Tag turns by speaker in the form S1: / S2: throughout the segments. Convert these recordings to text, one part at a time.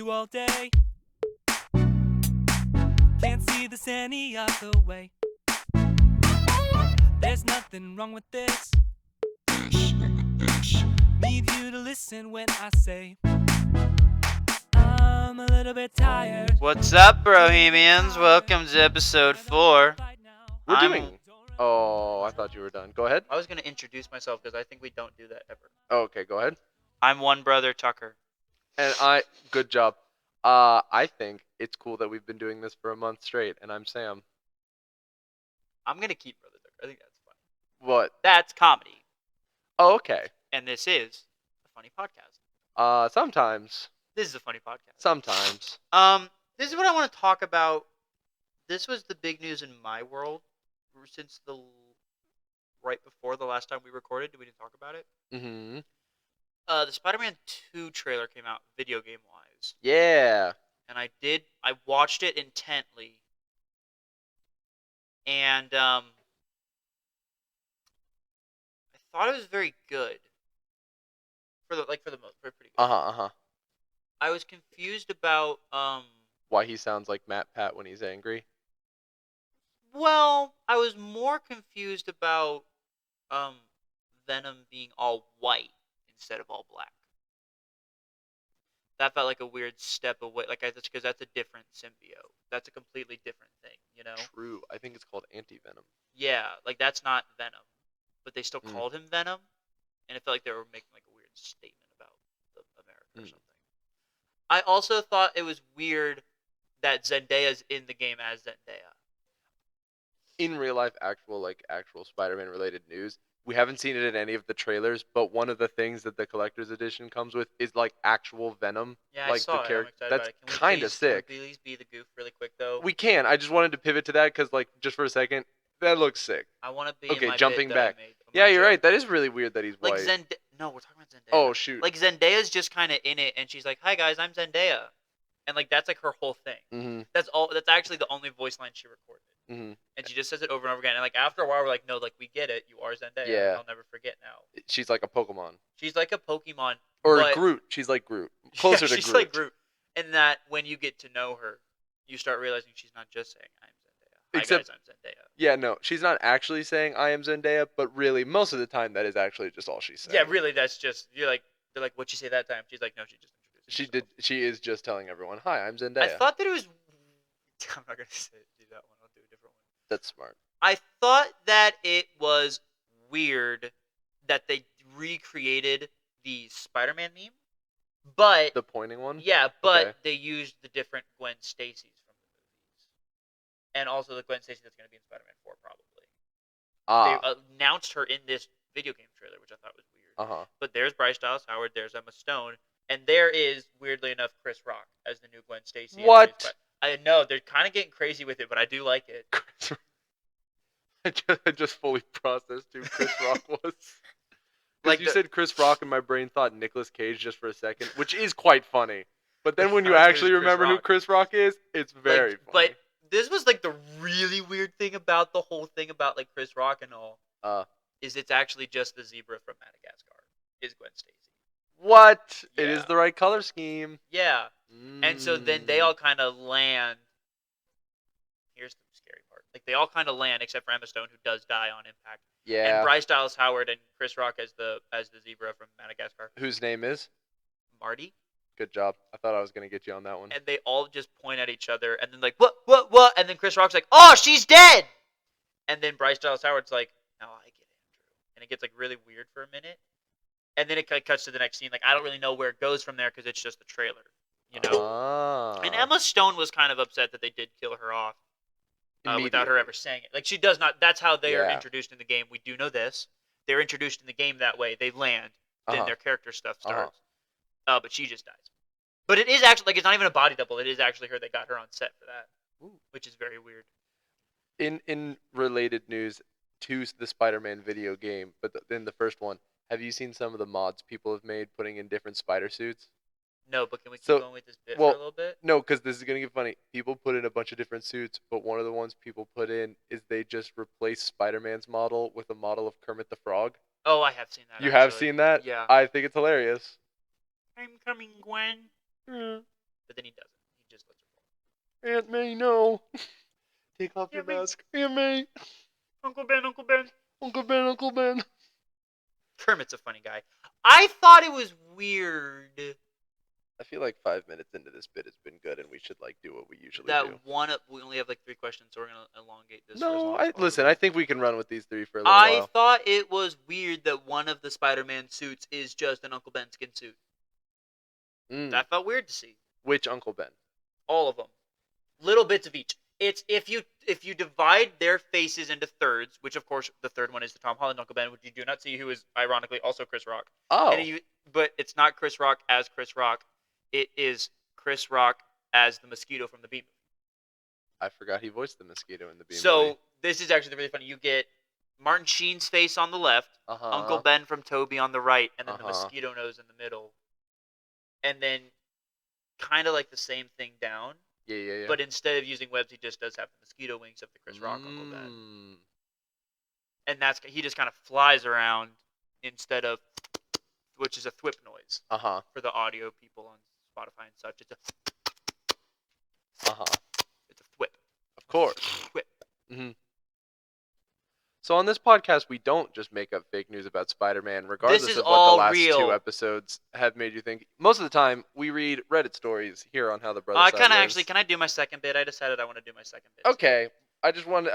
S1: you all day. Can't see this any other way. There's nothing wrong with this. Need you to listen when I say I'm a little bit tired.
S2: What's up, Bohemians? Welcome to episode 4.
S3: We're
S2: I'm-
S3: doing. Oh, I thought you were done. Go ahead.
S2: I was going to introduce myself because I think we don't do that ever.
S3: Oh, okay, go ahead.
S2: I'm one brother, Tucker.
S3: And good job. I think it's cool that we've been doing this for a month straight, and I'm Sam.
S2: I'm going to keep brother Tucker. I think that's funny.
S3: What?
S2: That's comedy.
S3: Oh, okay.
S2: And this is a funny podcast.
S3: Sometimes.
S2: This is a funny podcast.
S3: Sometimes.
S2: This is what I want to talk about. This was the big news in my world since right before the last time we recorded. We didn't talk about it.
S3: Mm-hmm.
S2: The Spider-Man 2 trailer came out video game wise.
S3: Yeah.
S2: And I watched it intently. And I thought it was very good. For the most part, pretty good.
S3: Uh-huh.
S2: I was confused about
S3: Why he sounds like Matt Pat when he's angry.
S2: well, I was more confused about Venom being all white instead of all black. That felt like a weird step away. Because that's a different symbiote. That's a completely different thing, you know?
S3: True. I think it's called anti-venom.
S2: Yeah, that's not Venom. But they still
S3: Mm.
S2: called him Venom. And it felt like they were making like a weird statement about America or something. I also thought it was weird that Zendaya's in the game as Zendaya.
S3: In real life, actual Spider-Man related news, we haven't seen it in any of the trailers, but one of the things that the collector's edition comes with is like actual Venom.
S2: Yeah,
S3: like
S2: I saw
S3: the
S2: it.
S3: character.
S2: I'm excited
S3: That's
S2: about it.
S3: kind of sick.
S2: Can we please be the goof really quick though?
S3: We can. I just wanted to pivot to that because, like, just for a second, that looks sick.
S2: I want to be
S3: Okay,
S2: in my
S3: jumping
S2: bit that I
S3: back.
S2: made,
S3: Yeah,
S2: my
S3: you're
S2: joke.
S3: right. That is really weird that he's
S2: Like
S3: white.
S2: No, we're talking about Zendaya.
S3: Oh shoot.
S2: Like Zendaya's just kind of in it, and she's like, "Hi guys, I'm Zendaya," and like that's like her whole thing.
S3: Mm-hmm.
S2: That's all. That's actually the only voice line she recorded.
S3: Mm-hmm.
S2: And she just says it over and over again. And like after a while, we're like, no, like we get it. You are Zendaya.
S3: Yeah.
S2: I'll never forget now.
S3: She's like a Pokemon.
S2: She's like a Pokemon.
S3: Or
S2: but...
S3: Groot. She's like Groot. Closer to
S2: she's
S3: Groot.
S2: like Groot. And that when you get to know her, you start realizing she's not just saying, I'm Zendaya.
S3: Except-
S2: Hi guys, I'm Zendaya.
S3: Yeah, no, she's not actually saying I am Zendaya, but really, most of the time, that is actually just all she's saying.
S2: Yeah, really, that's just, they're like, what'd you say that time? She's like, no, she just introduced herself.
S3: She is just telling everyone, hi, I'm Zendaya.
S2: I thought that it was, I'm not going to do that one. I'll do a different one.
S3: That's smart.
S2: I thought that it was weird that they recreated the Spider-Man meme, but
S3: The pointing one?
S2: yeah, but
S3: Okay.
S2: they used the different Gwen Stacy's from the movies, and also the Gwen Stacy that's going to be in Spider-Man 4 probably. They announced her in this video game trailer, which I thought was weird.
S3: Uh-huh.
S2: But there's Bryce Dallas Howard, there's Emma Stone, and there is weirdly enough Chris Rock as the new Gwen Stacy.
S3: What?
S2: I know they're kind of getting crazy with it, but I do like it.
S3: I just fully processed who Chris Rock was.
S2: Like
S3: You said Chris Rock, and my brain thought Nicolas Cage just for a second, which is quite funny. But then when you
S2: Not as good
S3: actually
S2: as Chris
S3: remember who
S2: Rock.
S3: Chris Rock is, it's very funny.
S2: But this was like the really weird thing about the whole thing about like Chris Rock and all. Is it's actually just the zebra from Madagascar is Gwen Stacy.
S3: What? It
S2: Yeah.
S3: is the right color scheme.
S2: Yeah. And so then they all kind of land. Here's the scary part. Like they all kind of land except for Emma Stone, who does die on impact.
S3: Yeah.
S2: And Bryce Dallas Howard and Chris Rock as the zebra from Madagascar.
S3: Whose name is?
S2: Marty.
S3: Good job. I thought I was gonna get you on that one.
S2: And they all just point at each other and then like what? And then Chris Rock's like, oh, she's dead. And then Bryce Dallas Howard's like, no, I get Andrew. And it gets like really weird for a minute. And then it cuts to the next scene. Like I don't really know where it goes from there because it's just the trailer, you know. And Emma Stone was kind of upset that they did kill her off without her ever saying it. Like she does not. That's how they are
S3: Yeah.
S2: introduced in the game. We do know this. They're introduced in the game that way. They land, then their character stuff starts. But she just dies. But it is actually like it's not even a body double. It is actually her. They got her on set for that, which is very weird.
S3: In related news to the Spider-Man video game, but in the first one, have you seen some of the mods people have made putting in different spider suits?
S2: No, but can we keep
S3: So-
S2: going with this bit
S3: well,
S2: for a little bit?
S3: No, because this is gonna get funny. People put in a bunch of different suits, but one of the ones people put in is they just replace Spider-Man's model with a model of Kermit the Frog.
S2: Oh, I have seen that.
S3: You have
S2: actually.
S3: seen that?
S2: Yeah.
S3: I think it's hilarious.
S2: I'm coming, Gwen. but then he doesn't. He just lets her fall.
S3: Aunt May, no. Take off your
S2: Aunt May.
S3: mask. Aunt May.
S2: Uncle Ben, Uncle Ben.
S3: Uncle Ben, Uncle Ben.
S2: Kermit's a funny guy. I thought it was weird
S3: I feel like 5 minutes into this bit has been good, and we should like do what we usually
S2: that
S3: do.
S2: we only have like 3 questions, so we're gonna elongate this. For as
S3: No,
S2: long as
S3: listen.
S2: possible.
S3: I think we can run with these 3 for a little
S2: I
S3: while.
S2: thought it was weird that one of the Spider-Man suits is just an Uncle Ben skin suit. That felt weird to see.
S3: Which Uncle Ben?
S2: All of them, little bits of each. It's if you divide their faces into thirds, which of course the third one is the Tom Holland Uncle Ben, which you do not see, who is ironically also Chris Rock.
S3: Oh.
S2: But it's not Chris Rock as Chris Rock. It is Chris Rock as the mosquito from the Beat movie.
S3: I forgot he voiced the mosquito in the Beat
S2: So
S3: movie.
S2: this is actually really funny. You get Martin Sheen's face on the left,
S3: Uh-huh.
S2: Uncle Ben from Toby on the right, and then the
S3: Uh-huh.
S2: mosquito nose in the middle. And then kind of like the same thing down.
S3: Yeah.
S2: But instead of using webs, he just does have the mosquito wings of the Chris Rock Uncle Ben. And he just kind of flies around instead of, which is a thwip noise for the audio people on Spotify and such. It's a thwip.
S3: Of course.
S2: Thwip.
S3: Mm-hmm. So on this podcast, we don't just make up fake news about Spider-Man, regardless
S2: is
S3: of what
S2: all
S3: the last
S2: real.
S3: 2 episodes have made you think. Most of the time, we read Reddit stories here on How the Brother Side
S2: I kind of
S3: Lives.
S2: actually, can I do my second bit? I decided I want to do my second bit.
S3: Okay. I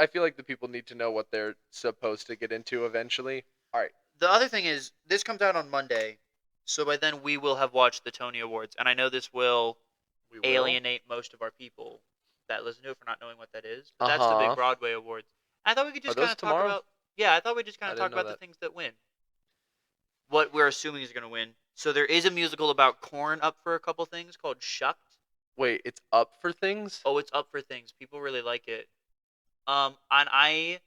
S3: feel like the people need to know what they're supposed to get into eventually. All right.
S2: The other thing is, this comes out on Monday, so by then we will have watched the Tony Awards, and I know this will alienate most of our people that listen to it for not knowing what that is. But that's the big Broadway Awards. I thought we could just kind of talk about. Yeah, I thought we just kind of talk about the things that win. What we're assuming is going to win. So there is a musical about corn up for a couple things called Shucked.
S3: Wait, it's up for things?
S2: Oh, it's up for things. People really like it. And I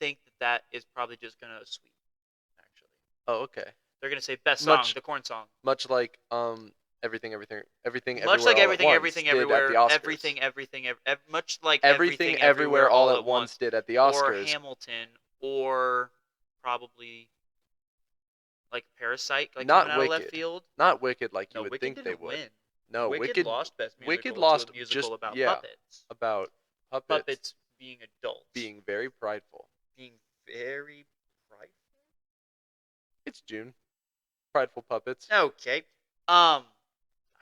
S2: think that is probably just going to sweep, actually.
S3: Oh, okay.
S2: They're going to say best song, the corn song.
S3: Much like everything,
S2: much
S3: everywhere,
S2: like everything,
S3: all at
S2: everything,
S3: once
S2: everywhere,
S3: did at the Oscars.
S2: much like
S3: everything, everywhere, all at once did at the Oscars.
S2: Or Hamilton, or probably like Parasite, like
S3: not
S2: coming out
S3: Wicked.
S2: of left field.
S3: Not Wicked, like you would
S2: Wicked
S3: think
S2: didn't
S3: they would.
S2: Win.
S3: No,
S2: Wicked lost best musical.
S3: Wicked lost
S2: to a musical
S3: just
S2: about puppets.
S3: About puppets.
S2: Puppets being adults.
S3: Being very prideful.
S2: Being very prideful.
S3: It's June. Prideful puppets.
S2: Okay. I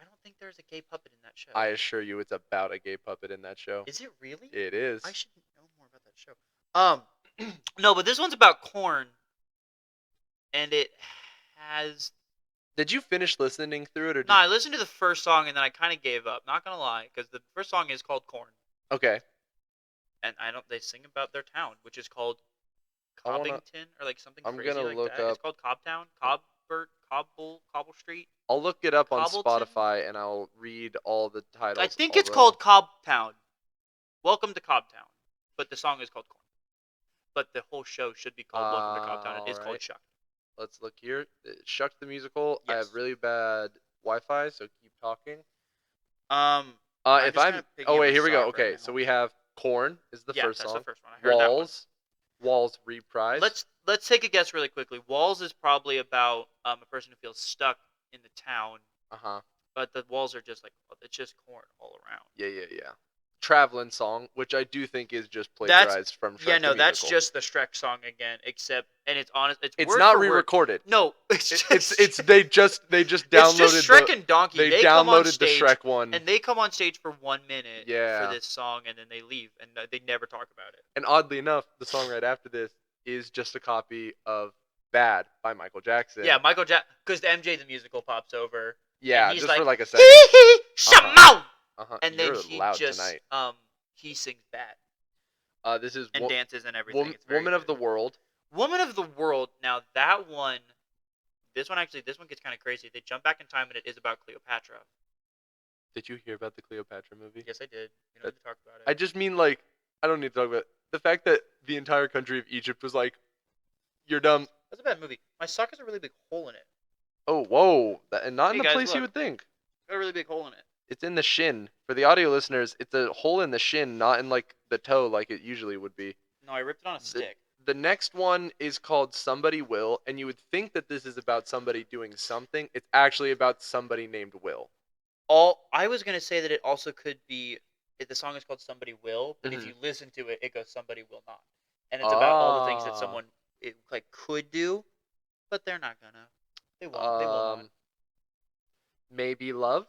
S2: don't think there's a gay puppet in that show.
S3: I assure you, it's about a gay puppet in that show.
S2: Is it really?
S3: It is.
S2: I should know more about that show. No, but this one's about corn, and it has.
S3: Did you finish listening through it, or?
S2: No, I listened to the first song and then I kind of gave up. Not gonna lie, because the first song is called Corn.
S3: Okay.
S2: And they sing about their town, which is called Cobbington or like something
S3: I'm
S2: crazy
S3: gonna
S2: like
S3: look
S2: that.
S3: up.
S2: It's called Cobtown, Cobble Street.
S3: I'll look it up on
S2: Cobbleton?
S3: Spotify and I'll read all the titles.
S2: I think it's called Cobtown. Welcome to Cobtown, but the song is called Corn. But the whole show should be called Welcome to Cobtown. It is called
S3: alright.
S2: Shuck.
S3: Let's look here. Shuck the Musical. I
S2: Yes.
S3: have really bad Wi-Fi, so keep talking.
S2: I'm
S3: If
S2: just
S3: I'm.
S2: kinda picking
S3: Oh
S2: up
S3: wait,
S2: the
S3: here we go.
S2: song
S3: Okay,
S2: right
S3: so
S2: now.
S3: we have Corn is the first
S2: that's
S3: song.
S2: the first one. I heard that one.
S3: Walls reprise.
S2: Let's take a guess really quickly. Walls is probably about a person who feels stuck in the town, but the walls are just like it's just corn all around.
S3: Yeah. Traveling Song, which I do think is just plagiarized from Shrek the
S2: that's
S3: Musical.
S2: just the Shrek song again, except and it's honest. It's
S3: It's
S2: word
S3: not
S2: for word.
S3: re-recorded.
S2: No, it's
S3: They just downloaded
S2: it's just Shrek and Donkey.
S3: They
S2: come on
S3: downloaded
S2: stage,
S3: the Shrek one.
S2: and they come on stage for 1 minute
S3: Yeah.
S2: for this song, and then they leave, and they never talk about it.
S3: And oddly enough, the song right after this is just a copy of Bad by Michael Jackson.
S2: Yeah, Michael Jackson, because MJ the musical pops over.
S3: Yeah,
S2: and he's
S3: just
S2: like,
S3: for like a second.
S2: Shut and then
S3: You're
S2: he
S3: loud
S2: just
S3: tonight.
S2: he sings Bad
S3: This is
S2: and dances and everything. It's very
S3: Woman of the
S2: good.
S3: World.
S2: Woman of the World. Now that one, this one gets kind of crazy. They jump back in time and it is about Cleopatra.
S3: Did you hear about the Cleopatra movie?
S2: Yes, I did. You don't need to talk about it.
S3: I just mean like I don't need to talk about it. The fact that the entire country of Egypt was like, "You're dumb."
S2: That's a bad movie. My sock has a really big hole in it.
S3: Oh, whoa! And not
S2: Hey,
S3: in the
S2: guys,
S3: place you
S2: look.
S3: would think.
S2: Got a really big hole in it.
S3: It's in the shin. For the audio listeners, it's a hole in the shin, not in like the toe like it usually would be.
S2: No, I ripped it on a stick.
S3: The next one is called Somebody Will, and you would think that this is about somebody doing something. It's actually about somebody named Will.
S2: I was gonna say that it also could be. The song is called "Somebody Will," but if
S3: Mhm.
S2: you listen to it, it goes "Somebody Will Not," and it's about all the things that
S3: Ah.
S2: someone could do, but they're not gonna. They won't. They will not.
S3: Maybe love.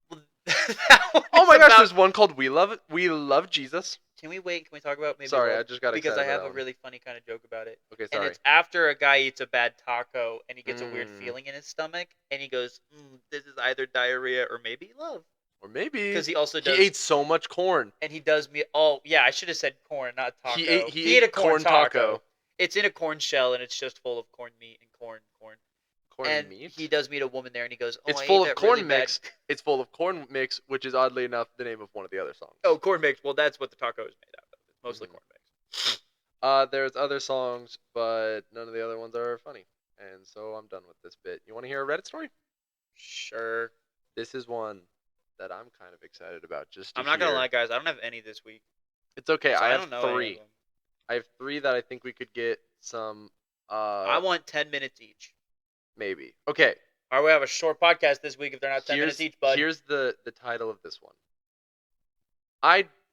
S2: Well, that one
S3: Oh
S2: is
S3: my gosh,
S2: about-
S3: there's one called We Love Jesus.
S2: Can we wait? Can we talk about maybe?
S3: Sorry,
S2: Love?
S3: I just got
S2: Because
S3: excited
S2: I
S3: by
S2: have
S3: that
S2: a
S3: one.
S2: really funny kind of joke about it.
S3: Okay,
S2: And
S3: sorry.
S2: it's after a guy eats a bad taco and he gets a weird
S3: Mm.
S2: feeling in his stomach, and he goes, "This is either diarrhea or maybe love."
S3: Or maybe
S2: Because he also
S3: he
S2: does,
S3: ate so much corn.
S2: and he does me. Oh yeah, I should have said corn, not taco.
S3: He
S2: ate a
S3: ate
S2: corn
S3: corn taco.
S2: It's in a corn shell, and it's just full of corned meat and corn.
S3: Corn
S2: And
S3: meat.
S2: he does meet a woman there, and he goes, "Oh,
S3: It's
S2: I
S3: full
S2: ate
S3: of
S2: that really
S3: corn
S2: bad."
S3: mix. It's full of corn mix, which is oddly enough the name of one of the other songs.
S2: Oh, corn mix. Well, that's what the taco is made out of. It's mostly
S3: Mhm.
S2: corn mix.
S3: There's other songs, but none of the other ones are funny. And so I'm done with this bit. You want to hear a Reddit story?
S2: Sure.
S3: This is one that I'm kind of excited about. Just to
S2: I'm not gonna
S3: hear.
S2: lie, guys. I don't have any this week.
S3: It's okay.
S2: So
S3: I have
S2: don't know any of
S3: three.
S2: them.
S3: I have three that I think we could get some.
S2: I want 10 minutes each.
S3: Maybe. Okay.
S2: Or we have a short podcast this week if they're not 10 minutes each, bud.
S3: Here's the title of this one.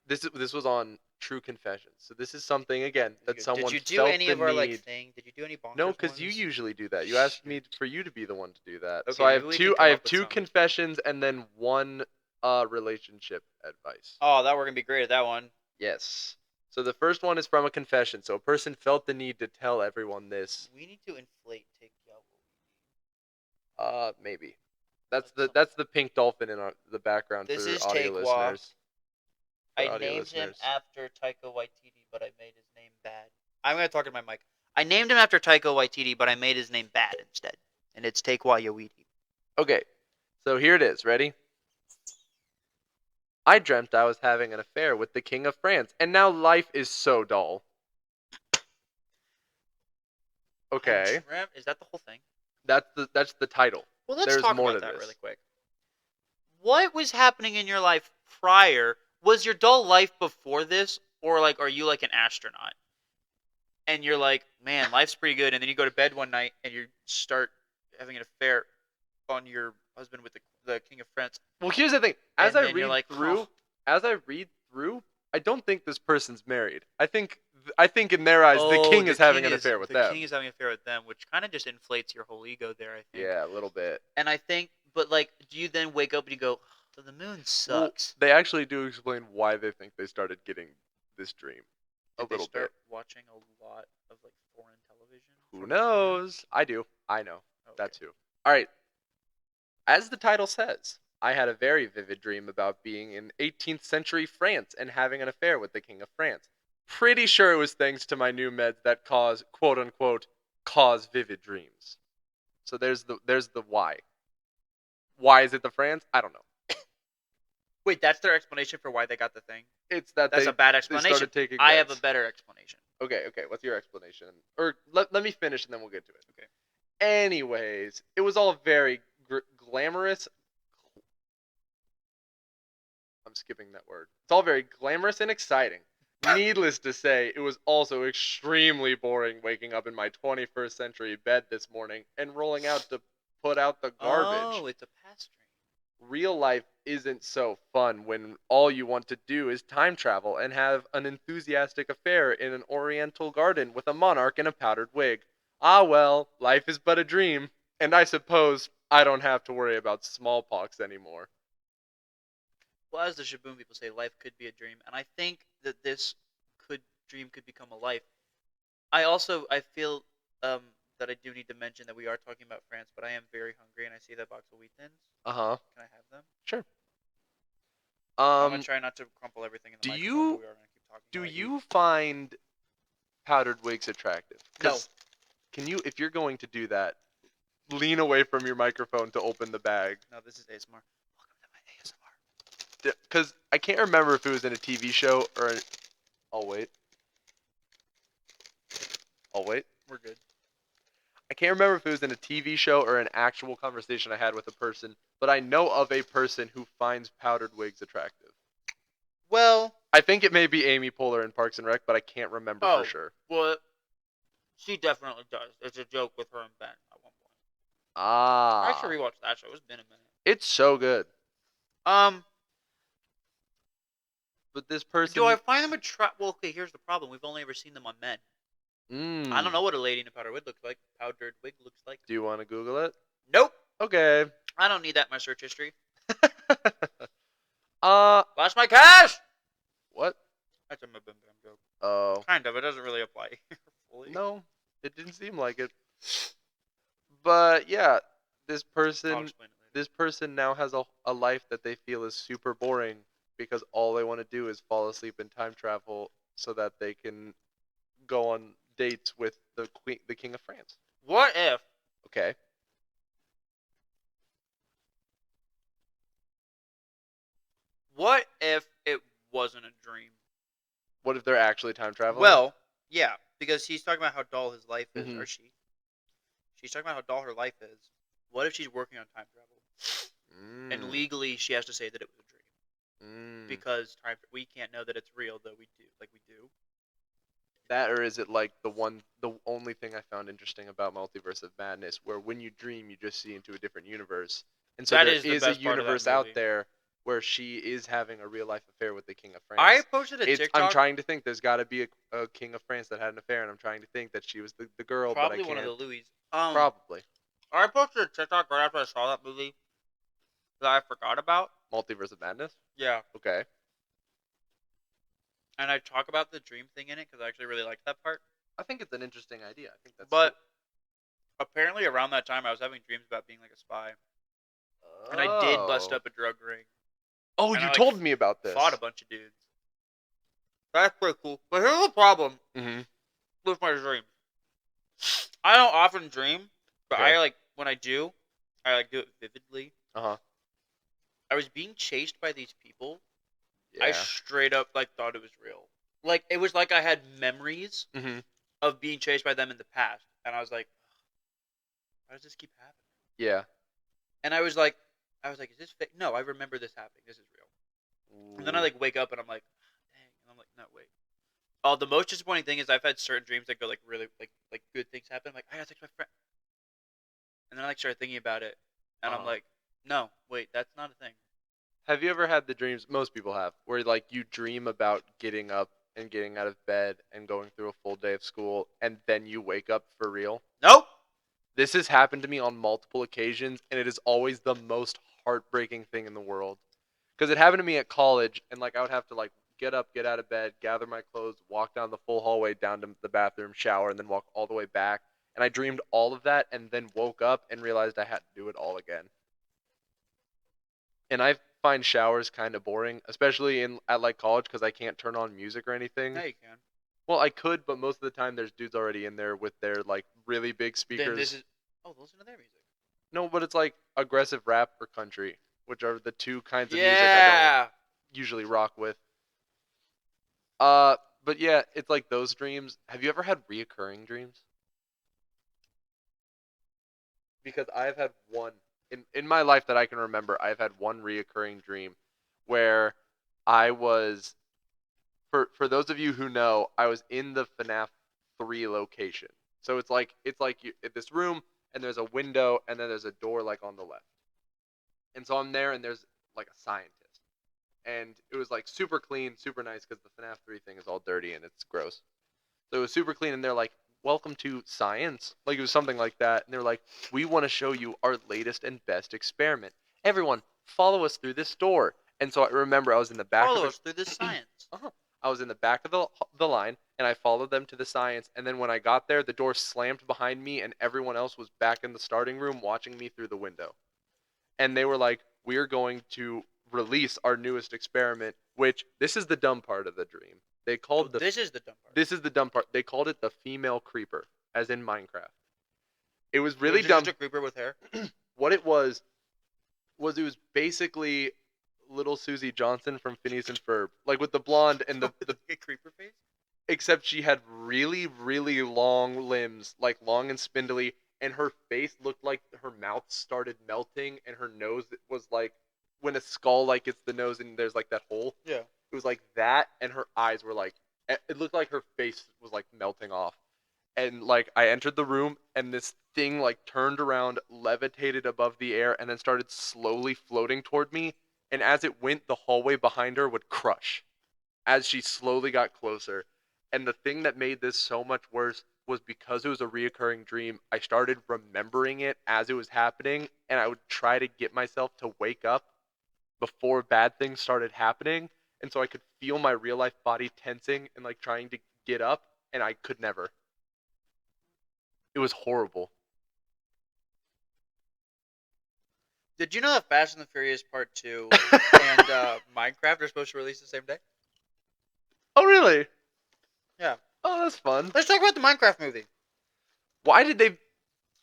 S3: This was on True Confessions. So this is something again that someone
S2: Did you do
S3: felt
S2: any
S3: the
S2: of our
S3: need.
S2: thing? Did you do any bonkers
S3: No, because you
S2: ones?
S3: usually do that. You asked me for you to be the one to do that.
S2: Okay,
S3: so I
S2: maybe
S3: have
S2: we
S3: two.
S2: can come
S3: I
S2: up
S3: have
S2: with
S3: two
S2: some.
S3: confessions and then one relationship advice.
S2: Oh, that we're gonna be great at that one.
S3: Yes. So the first one is from a confession. So a person felt the need to tell everyone this.
S2: We need to inflate Take Yellow.
S3: Maybe. That's
S2: That's
S3: the pink dolphin in the background
S2: This
S3: for
S2: is
S3: audio
S2: Taekwa.
S3: listeners.
S2: I
S3: audio
S2: named him
S3: listeners.
S2: after Taika Waititi, but I made his name bad. I'm gonna talk to my mic. I named him after Taika Waititi, but I made his name bad instead, and it's Taekwa Yawiti.
S3: Okay. So here it is. Ready? I dreamt I was having an affair with the King of France, and now life is so dull. Okay.
S2: Is that the whole thing?
S3: That's the title.
S2: Well, let's
S3: There's
S2: talk
S3: more
S2: about
S3: to
S2: that
S3: this.
S2: really quick. What was happening in your life prior? Was your dull life before this, or like, are you like an astronaut? And you're like, man, life's pretty good, and then you go to bed one night and you start having an affair on your husband with the King of France.
S3: Well, here's the thing.
S2: And then you're like, huh.
S3: As I read through, I don't think this person's married. I think in their eyes, the king is having an affair with them.
S2: The king is having an affair with them, which kind of just inflates your whole ego there, I think.
S3: Yeah, a little bit.
S2: And I think, but like, do you then wake up and you go, oh, the moon sucks?
S3: Well, they actually do explain why they think they started getting this dream.
S2: Did
S3: A little
S2: they start
S3: bit.
S2: watching a lot of like foreign television?
S3: Who
S2: from
S3: knows? I do. I know.
S2: France?
S3: That too. All right. As the title says, I had a very vivid dream about being in 18th century France and having an affair with the King of France. Pretty sure it was thanks to my new meds that cause, quote unquote, cause vivid dreams. So there's the why. Why is it the France? I don't know.
S2: Wait, that's their explanation for why they got the thing?
S3: It's that
S2: That's
S3: they,
S2: a bad
S3: they
S2: explanation.
S3: started taking
S2: I have
S3: meds.
S2: a better explanation.
S3: Okay, what's your explanation? Or let me finish and then we'll get to it.
S2: Okay.
S3: Anyways, it was all very glamorous. I'm skipping that word. It's all very glamorous and exciting. Needless to say, it was also extremely boring waking up in my 21st century bed this morning and rolling out to put out the garbage.
S2: Oh, it's a past dream.
S3: Real life isn't so fun when all you want to do is time travel and have an enthusiastic affair in an oriental garden with a monarch in a powdered wig. Ah well, life is but a dream, and I suppose I don't have to worry about smallpox anymore.
S2: Well, as the Shaboom people say, life could be a dream, and I think that this dream could become a life. I feel that I do need to mention that we are talking about France, but I am very hungry, and I see that box of wheat thins.
S3: Uh-huh.
S2: Can I have them?
S3: Sure.
S2: I'm gonna try not to crumple everything in the
S3: do
S2: microphone.
S3: you-
S2: But we are gonna keep talking.
S3: Do
S2: while I eat.
S3: you find powdered wigs attractive?
S2: No.
S3: 'Cause Can you, if you're going to do that, lean away from your microphone to open the bag?
S2: No, this is ASMR. Welcome to my ASMR.
S3: Because I can't remember if it was in a TV show or I'll wait.
S2: We're good.
S3: I can't remember if it was in a TV show or an actual conversation I had with a person, but I know of a person who finds powdered wigs attractive.
S2: Well,
S3: I think it may be Amy Poehler in Parks and Rec, but I can't remember for sure.
S2: well, she definitely does. It's a joke with her and Ben at one point. I
S3: Ah.
S2: actually rewatched that show. It's been a minute.
S3: It's so good.
S2: Um,
S3: But this person.
S2: do I find them attract? Well, okay. Here's the problem. We've only ever seen them on men. I don't know
S3: Mm.
S2: what a lady in a powdered wig looks like. Powdered wig looks like.
S3: Do you want to Google it?
S2: Nope.
S3: Okay.
S2: I don't need that in my search history. Flash my cash.
S3: What?
S2: That's a Bim Bam joke.
S3: Oh.
S2: Kind of. It doesn't really apply here fully.
S3: No, it didn't seem like it. But yeah, this
S2: I'll
S3: person
S2: explain it later.
S3: this person now has a life that they feel is super boring because all they want to do is fall asleep and time travel so that they can go on dates with the king of France.
S2: What if?
S3: Okay.
S2: What if it wasn't a dream?
S3: What if they're actually time traveling?
S2: Well, yeah, because he's talking about how dull his life is,
S3: Mhm.
S2: or she. She's talking about how dull her life is. What if she's working on time travel, and legally she has to say that it was a dream because we can't know that it's real, though we do. Like we do.
S3: That, or is it like the only thing I found interesting about Multiverse of Madness, where when you dream, you just see into a different universe, and so
S2: That
S3: there
S2: is the
S3: is a
S2: best part of that
S3: universe out
S2: movie.
S3: there where she is having a real life affair with the King of France.
S2: I posted a TikTok.
S3: I'm trying to think. There's got to be a King of France that had an affair, and I'm trying to think that she was the girl,
S2: Probably
S3: but I
S2: one
S3: can't.
S2: of the Louis.
S3: Probably
S2: I posted a TikTok right after I saw that movie that I forgot about.
S3: Multiverse of Madness.
S2: Yeah.
S3: Okay.
S2: And I talk about the dream thing in it because I actually really liked that part.
S3: I think it's an interesting idea. I think that's.
S2: But apparently around that time I was having dreams about being like a spy.
S3: cool.
S2: And I did bust up a drug ring.
S3: Oh,
S2: and
S3: you
S2: I, like,
S3: told me about this.
S2: Fought a bunch of dudes. That's pretty cool. But here's the problem
S3: Mm-hmm.
S2: with my dreams. I don't often dream, but
S3: Okay.
S2: I like when I do it vividly.
S3: Uh-huh.
S2: I was being chased by these people.
S3: Yeah.
S2: I straight up like thought it was real. Like it was like I had memories
S3: Mm-hmm.
S2: of being chased by them in the past, and I was like, why does this keep happening?
S3: Yeah.
S2: And I was like, is this fake? No, I remember this happening. This is real. And then I like wake up and I'm like, dang, and I'm like, no, wait. Oh, the most disappointing thing is I've had certain dreams that go like really like good things happen. I'm like, I gotta text my friend, and then I like start thinking about it, and I'm like, no, wait, that's not a thing.
S3: Have you ever had the dreams, most people have, where like you dream about getting up and getting out of bed and going through a full day of school and then you wake up for real?
S2: Nope.
S3: This has happened to me on multiple occasions and it is always the most heartbreaking thing in the world. Because it happened to me at college and like I would have to like get up, get out of bed, gather my clothes, walk down the full hallway down to the bathroom, shower, and then walk all the way back. And I dreamed all of that and then woke up and realized I had to do it all again. And I find showers kind of boring, especially at like college because I can't turn on music or anything.
S2: Yeah, you can.
S3: Well, I could, but most of the time there's dudes already in there with their like really big speakers.
S2: Then this is listen to their music.
S3: No, but it's like aggressive rap or country, which are the two kinds of music I
S2: Yeah.
S3: don't usually rock with. But yeah, it's like those dreams. Have you ever had reoccurring dreams? Because I've had one in my life that I can remember. I've had one reoccurring dream where I was for those of you who know, I was in the FNAF 3 location. So it's like you in this room and there's a window and then there's a door like on the left. And so I'm there and there's like a scientist. And it was like super clean, super nice because the FNAF 3 thing is all dirty and it's gross. So it was super clean and they're like, "Welcome to science." Like it was something like that. And they're like, "We want to show you our latest and best experiment. Everyone, follow us through this door." And so I remember I was in the back
S2: Follow
S3: of
S2: us through this science.
S3: I was in the back of the line, and I followed them to the science. And then when I got there, the door slammed behind me, and everyone else was back in the starting room watching me through the window. And they were like, "We're going to release our newest experiment," which this is the dumb part of the dream. They called
S2: This is the dumb part.
S3: This is the dumb part. They called it the female creeper, as in Minecraft. It was
S2: Was
S3: really
S2: it
S3: dumb.
S2: Just a creeper with hair.
S3: What it was it was basically little Susie Johnson from Phineas and Ferb, like with the blonde and the
S2: creeper face.
S3: except she had really, really long limbs, like long and spindly, and her face looked like her mouth started melting, and her nose was like when a skull like it's the nose and there's like that hole.
S2: Yeah.
S3: It was like that, and her eyes were like it looked like her face was like melting off. And like I entered the room, and this thing like turned around, levitated above the air, and then started slowly floating toward me. And as it went, the hallway behind her would crush as she slowly got closer. And the thing that made this so much worse was because it was a reoccurring dream, I started remembering it as it was happening, and I would try to get myself to wake up before bad things started happening. And so I could feel my real life body tensing and like trying to get up, and I could never. It was horrible.
S2: Did you know that Fast and the Furious Part 2 and Minecraft are supposed to release the same day?
S3: Oh, really?
S2: Yeah.
S3: Oh, that's fun.
S2: Let's talk about the Minecraft movie.
S3: Why did they?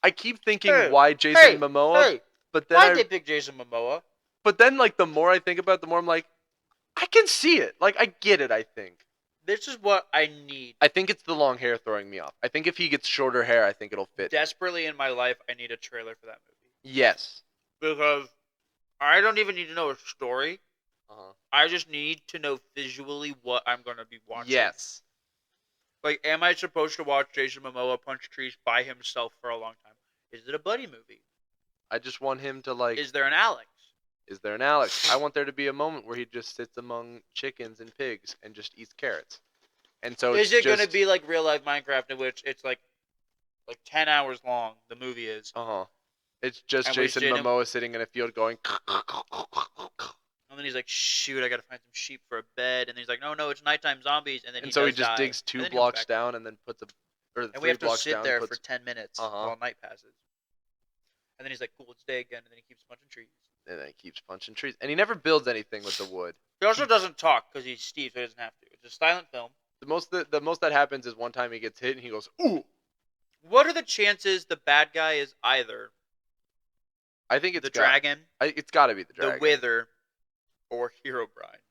S3: I keep thinking
S2: Hey,
S3: why Jason Momoa,
S2: Hey,
S3: but then
S2: why'd they pick Jason Momoa?
S3: but then like the more I think about it, the more I'm like, I can see it. Like I get it. I think.
S2: This is what I need.
S3: I think it's the long hair throwing me off. I think if he gets shorter hair, I think it'll fit.
S2: Desperately in my life, I need a trailer for that movie.
S3: Yes.
S2: Because I don't even need to know a story.
S3: Uh-huh.
S2: I just need to know visually what I'm going to be watching.
S3: Yes.
S2: Like, am I supposed to watch Jason Momoa punch trees by himself for a long time? Is it a buddy movie?
S3: I just want him to like.
S2: Is there an Alex?
S3: Is there an Alex? I want there to be a moment where he just sits among chickens and pigs and just eats carrots. And so
S2: Is it
S3: going
S2: going to be like real life Minecraft in which it's like 10 hours long, the movie is.
S3: Uh-huh. It's just
S2: And we
S3: Jason
S2: did him-
S3: Momoa sitting in a field going.
S2: And then he's like, shoot, I got to find some sheep for a bed. And then he's like, no, it's nighttime zombies. And then
S3: And so he
S2: does
S3: just
S2: die.
S3: digs
S2: And
S3: 2
S2: then he goes
S3: blocks
S2: back.
S3: down and then puts a. Or
S2: And
S3: 3
S2: we have to
S3: blocks
S2: sit
S3: down,
S2: there
S3: puts,
S2: for 10 minutes
S3: Uh-huh.
S2: while night passes. And then he's like, cool, it's day again. And then he keeps punching trees.
S3: and then he keeps punching trees. And he never builds anything with the wood.
S2: He also doesn't talk because he's Steve, so he doesn't have to. It's a silent film.
S3: The most that happens is one time he gets hit and he goes, ooh.
S2: What are the chances the bad guy is either
S3: I think it's
S2: the dragon,
S3: it's got to be the dragon.
S2: the Wither, or Herobrine?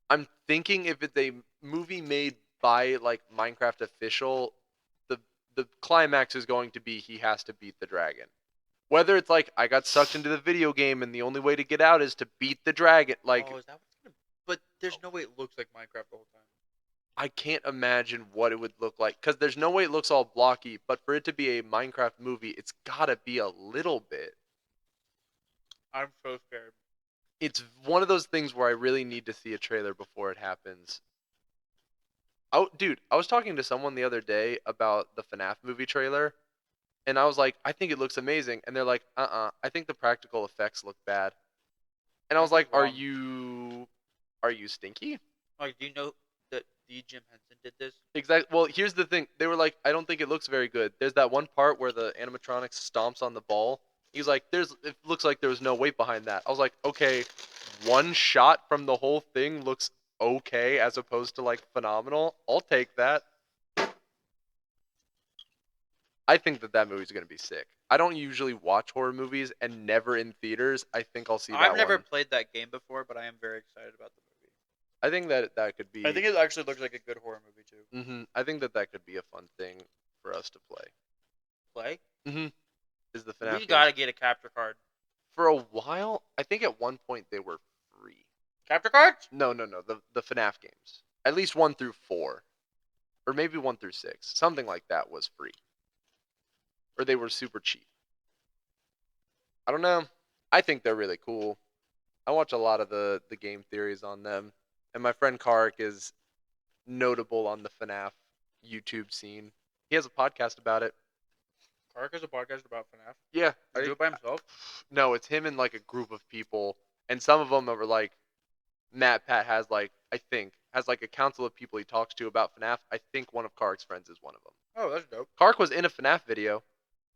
S3: I'm thinking if it's a movie made by like Minecraft official, the climax is going to be he has to beat the dragon. Whether it's like I got sucked into the video game and the only way to get out is to beat the dragon, like
S2: Oh, is that what's gonna... But there's no way it looks like Minecraft the whole time.
S3: I can't imagine what it would look like because there's no way it looks all blocky. But for it to be a Minecraft movie, it's gotta be a little bit.
S2: I'm so scared.
S3: It's one of those things where I really need to see a trailer before it happens. Oh, dude, I was talking to someone the other day about the FNAF movie trailer, and I was like, I think it looks amazing, and they're like, I think the practical effects look bad. And I was like,
S2: Wrong.
S3: are you stinky?
S2: Like, do you know that Jim Henson did this?
S3: Exactly. Well, here's the thing. They were like, I don't think it looks very good. There's that one part where the animatronics stomps on the ball. He's like, it looks like there was no weight behind that. I was like, okay, one shot from the whole thing looks okay as opposed to like phenomenal. I'll take that. I think that movie's gonna be sick. I don't usually watch horror movies and never in theaters. I think I'll see that
S2: I've never
S3: one.
S2: played that game before, but I am very excited about the movie.
S3: I think that could be.
S2: I think it actually looks like a good horror movie too.
S3: I think that could be a fun thing for us to play.
S2: Play?
S3: Is the FNAF
S2: We
S3: games.
S2: gotta get a capture card.
S3: For a while, I think at one point they were free.
S2: Capture cards?
S3: No. The FNAF games. At least 1 through 4. Or maybe 1 through 6. Something like that was free. Or they were super cheap. I don't know. I think they're really cool. I watch a lot of the game theories on them. And my friend Karik is notable on the FNAF YouTube scene. He has a podcast about it.
S2: Kark has a podcast about FNAF.
S3: Yeah.
S2: Does he do it by himself?
S3: No, it's him and like a group of people. And some of them are like, Matt Pat has like, I think, has like a council of people he talks to about FNAF. I think one of Kark's friends is one of them.
S2: Oh, that's dope.
S3: Kark was in a FNAF video.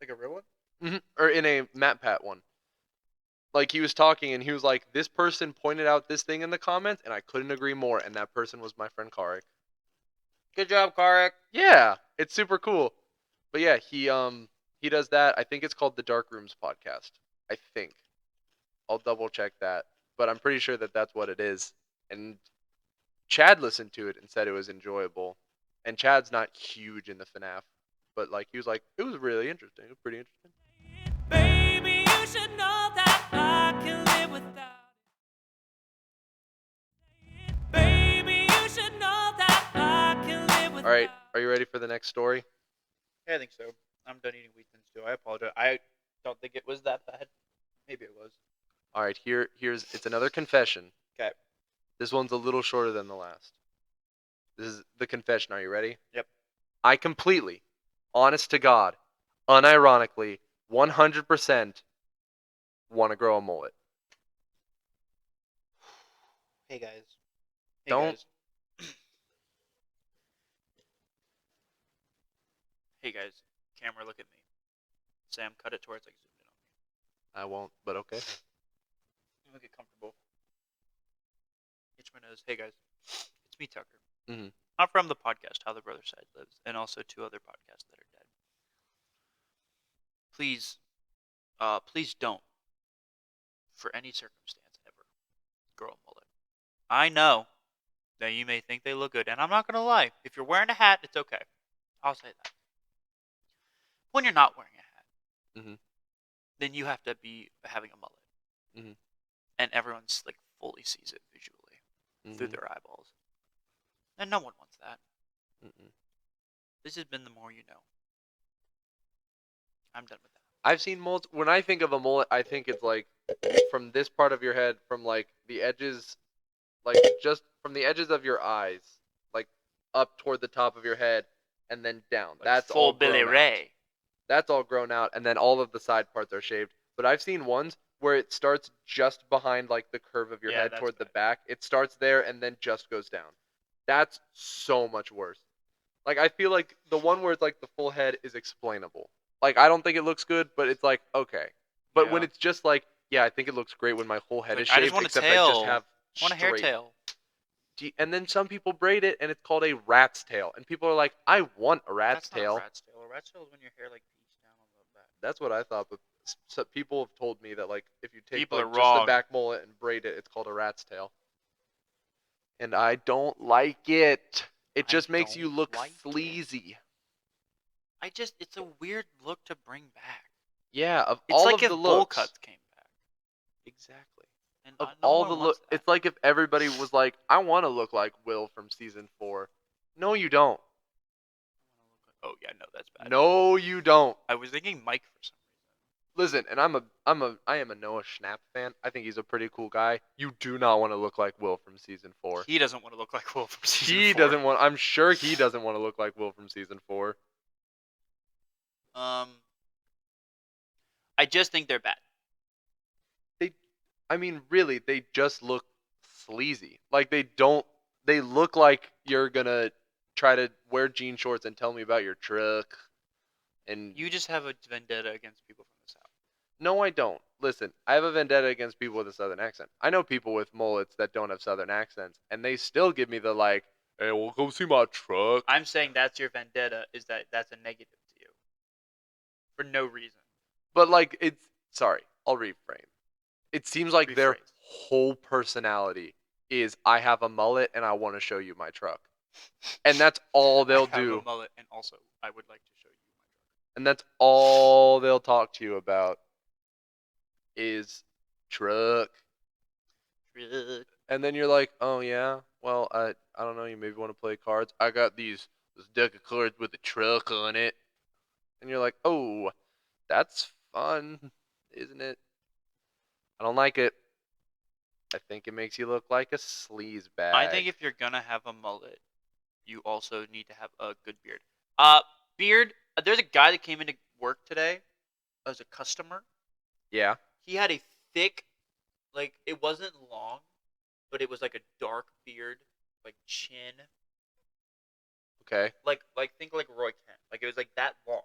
S2: Like a real one?
S3: Or in a Matt Pat one. Like he was talking and he was like, this person pointed out this thing in the comments and I couldn't agree more. And that person was my friend Karik.
S2: Good job, Kark.
S3: Yeah, it's super cool. But yeah, he does that. I think it's called the Dark Rooms podcast. I think. I'll double check that. But I'm pretty sure that that's what it is. And Chad listened to it and said it was enjoyable. And Chad's not huge in the FNAF. But like he was like, it was really interesting. It was pretty interesting.
S1: Baby, you should know that I can live without it. Baby, you should know that I can live without
S3: Alright, are you ready for the next story?
S2: Yeah, I think so. I'm done eating wheat thins too. I apologize. I don't think it was that bad. Maybe it was.
S3: All right, here's it's another confession.
S2: Okay.
S3: This one's a little shorter than the last. This is the confession. Are you ready?
S2: Yep.
S3: I completely, honest to God, unironically, 100% want to grow a mullet.
S2: Hey guys. Hey
S3: Don't-
S2: guys. Hey guys. Camera, look at me. Sam, cut it to where it's like zoomed in on me.
S3: I won't, but okay.
S2: I'm gonna get comfortable. Itch my nose. Hey guys. It's me, Tucker.
S3: Mhm.
S2: I'm from the podcast How the Brother Side Lives, and also 2 other podcasts that are dead. Please, please don't, for any circumstance ever, grow a mullet. I know that you may think they look good, and I'm not gonna lie. If you're wearing a hat, it's okay. I'll say that. When you're not wearing a hat,
S3: Mhm.
S2: then you have to be having a mullet,
S3: Mhm.
S2: and everyone's like fully sees it visually through
S3: Mhm.
S2: their eyeballs, and no one wants that.
S3: Mhm.
S2: This has been the more you know. I'm done with that.
S3: I've seen mullets. When I think of a mullet, I think it's like from this part of your head, from like the edges, like just from the edges of your eyes, like up toward the top of your head, and then down.
S2: Like
S3: That's
S2: full
S3: all
S2: Billy
S3: grown out.
S2: Ray.
S3: That's all grown out, and then all of the side parts are shaved. But I've seen ones where it starts just behind like the curve of your
S2: Yeah,
S3: head
S2: that's
S3: toward the
S2: bad.
S3: back. It starts there and then just goes down. That's so much worse. Like I feel like the one where it's like the full head is explainable. Like I don't think it looks good, but it's like okay. But when
S2: Yeah.
S3: it's just like, yeah, I think it looks great when my whole head
S2: Like,
S3: is
S2: I just
S3: shaved,
S2: want a
S3: except I just
S2: tail.
S3: have
S2: I want a hair
S3: straight.
S2: tail.
S3: And then some people braid it, and it's called a rat's tail, and people are like, I want a rat's
S2: That's not
S3: tail.
S2: a rat's tail. A rat's tail is when your hair like peeks down on the back.
S3: That's what I thought, but people have told me that like if you take
S2: People
S3: like
S2: are
S3: just the
S2: wrong.
S3: back mullet and braid it, it's called a rat's tail. And I don't like it. It
S2: I
S3: just makes you
S2: don't
S3: look
S2: like it.
S3: sleazy.
S2: It's a weird look to bring back.
S3: Yeah, of
S2: It's
S3: all
S2: like
S3: of
S2: if
S3: the
S2: bowl
S3: looks.
S2: cuts came back,
S3: Exactly.
S2: and
S3: Of
S2: no
S3: all
S2: one
S3: the
S2: wants
S3: look,
S2: that.
S3: it's like if everybody was like, I want to look like Will from season 4. No, you don't.
S2: Oh yeah, no, that's bad.
S3: No, you don't.
S2: I was thinking Mike for some reason.
S3: Listen, and I am a Noah Schnapp fan. I think he's a pretty cool guy. You do not want to look like Will from season 4.
S2: He doesn't want to look like Will from season
S3: He
S2: 4.
S3: doesn't want. I'm sure he doesn't want to look like Will from season 4.
S2: I just think they're bad.
S3: I mean, really, they just look sleazy. Like they don't. They look like you're gonna try to wear jean shorts and tell me about your truck. And
S2: You just have a vendetta against people from the South.
S3: no, I don't. Listen, I have a vendetta against people with a southern accent. I know people with mullets that don't have southern accents, and they still give me the like, "Hey, well, go see my truck."
S2: I'm saying that's your vendetta. Is that's a negative to you for no reason.
S3: But like, it's sorry. I'll reframe. It seems like their
S2: Rephrase.
S3: whole personality is I have a mullet and I want to show you my truck. And that's all they'll
S2: I have
S3: do.
S2: a mullet, and also I would like to show you my truck.
S3: And that's all they'll talk to you about is truck.
S2: Truck.
S3: And then you're like, "Oh yeah. Well, I don't know, you maybe want to play cards. I got this deck of cards with a truck on it." And you're like, "Oh, that's fun, isn't it?" I don't like it. I think it makes you look like a sleaze bag.
S2: I think if you're gonna have a mullet, you also need to have a good beard. Beard. There's a guy that came into work today as a customer.
S3: Yeah.
S2: He had a thick, like it wasn't long, but it was like a dark beard, like chin,
S3: Okay.
S2: like think like Roy Kent, like it was like that long,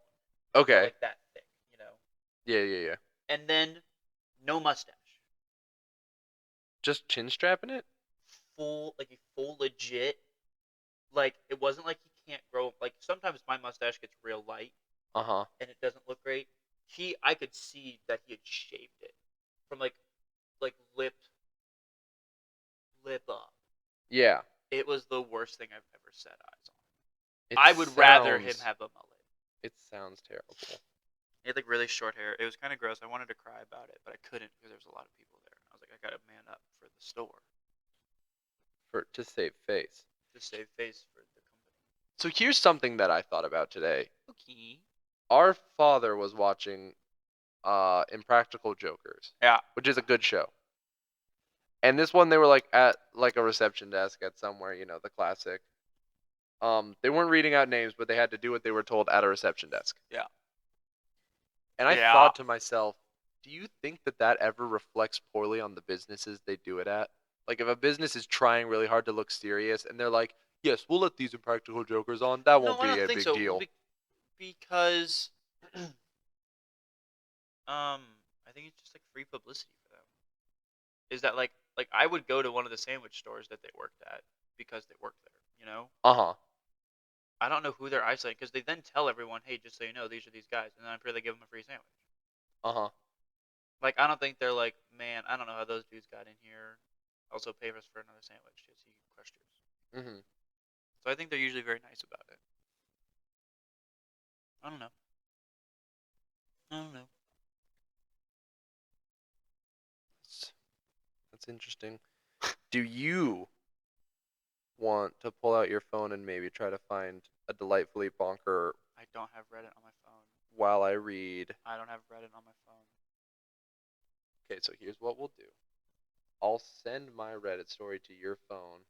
S3: Okay.
S2: but like that thick, you know.
S3: Yeah.
S2: And then no mustache,
S3: Just chin strapping it?
S2: full like a full legit. Like it wasn't like he can't grow. Like sometimes my mustache gets real light
S3: Uh-huh.
S2: and it doesn't look great. I could see that he had shaved it from like lip up.
S3: Yeah.
S2: It was the worst thing I've ever set eyes on.
S3: It
S2: I would rather him
S3: sounds-
S2: have a mullet.
S3: It sounds terrible.
S2: He had like really short hair. It was kind of gross. I wanted to cry about it, but I couldn't because there was a lot of people there. I was like, I gotta man up for the store
S3: To save face.
S2: to save face for the company.
S3: So here's something that I thought about today.
S2: Okay.
S3: our father was watching Impractical Jokers.
S2: Yeah.
S3: Which is a good show. And this one, they were like at like a reception desk at somewhere, the classic. They weren't reading out names, but they had to do what they were told at a reception desk.
S2: Yeah.
S3: And I
S2: Yeah.
S3: thought to myself, do you think that ever reflects poorly on the businesses they do it at? Like if a business is trying really hard to look serious and they're like, yes, we'll let these Impractical Jokers on, that won't
S2: No, I
S3: be
S2: don't
S3: a
S2: think
S3: big
S2: so.
S3: deal.
S2: Because I think it's just like free publicity for them. Is that like I would go to one of the sandwich stores that they worked at because they worked there, you know?
S3: Uh-huh.
S2: I don't know who they're isolating because they then tell everyone, hey, just so you know, these are these guys, and then I'm sure they give them a free sandwich.
S3: Uh-huh.
S2: Like I don't think they're like, man, I don't know how those dudes got in here. Also pay us for another sandwich just so you can crush yours.
S3: Mm-hmm.
S2: So I think they're usually very nice about it. I don't know.
S3: That's interesting. Do you want to pull out your phone and maybe try to find a delightfully bonker
S2: I don't have Reddit on my phone.
S3: while I read?
S2: I don't have Reddit on my phone.
S3: Okay, so here's what we'll do. I'll send my Reddit story to your phone.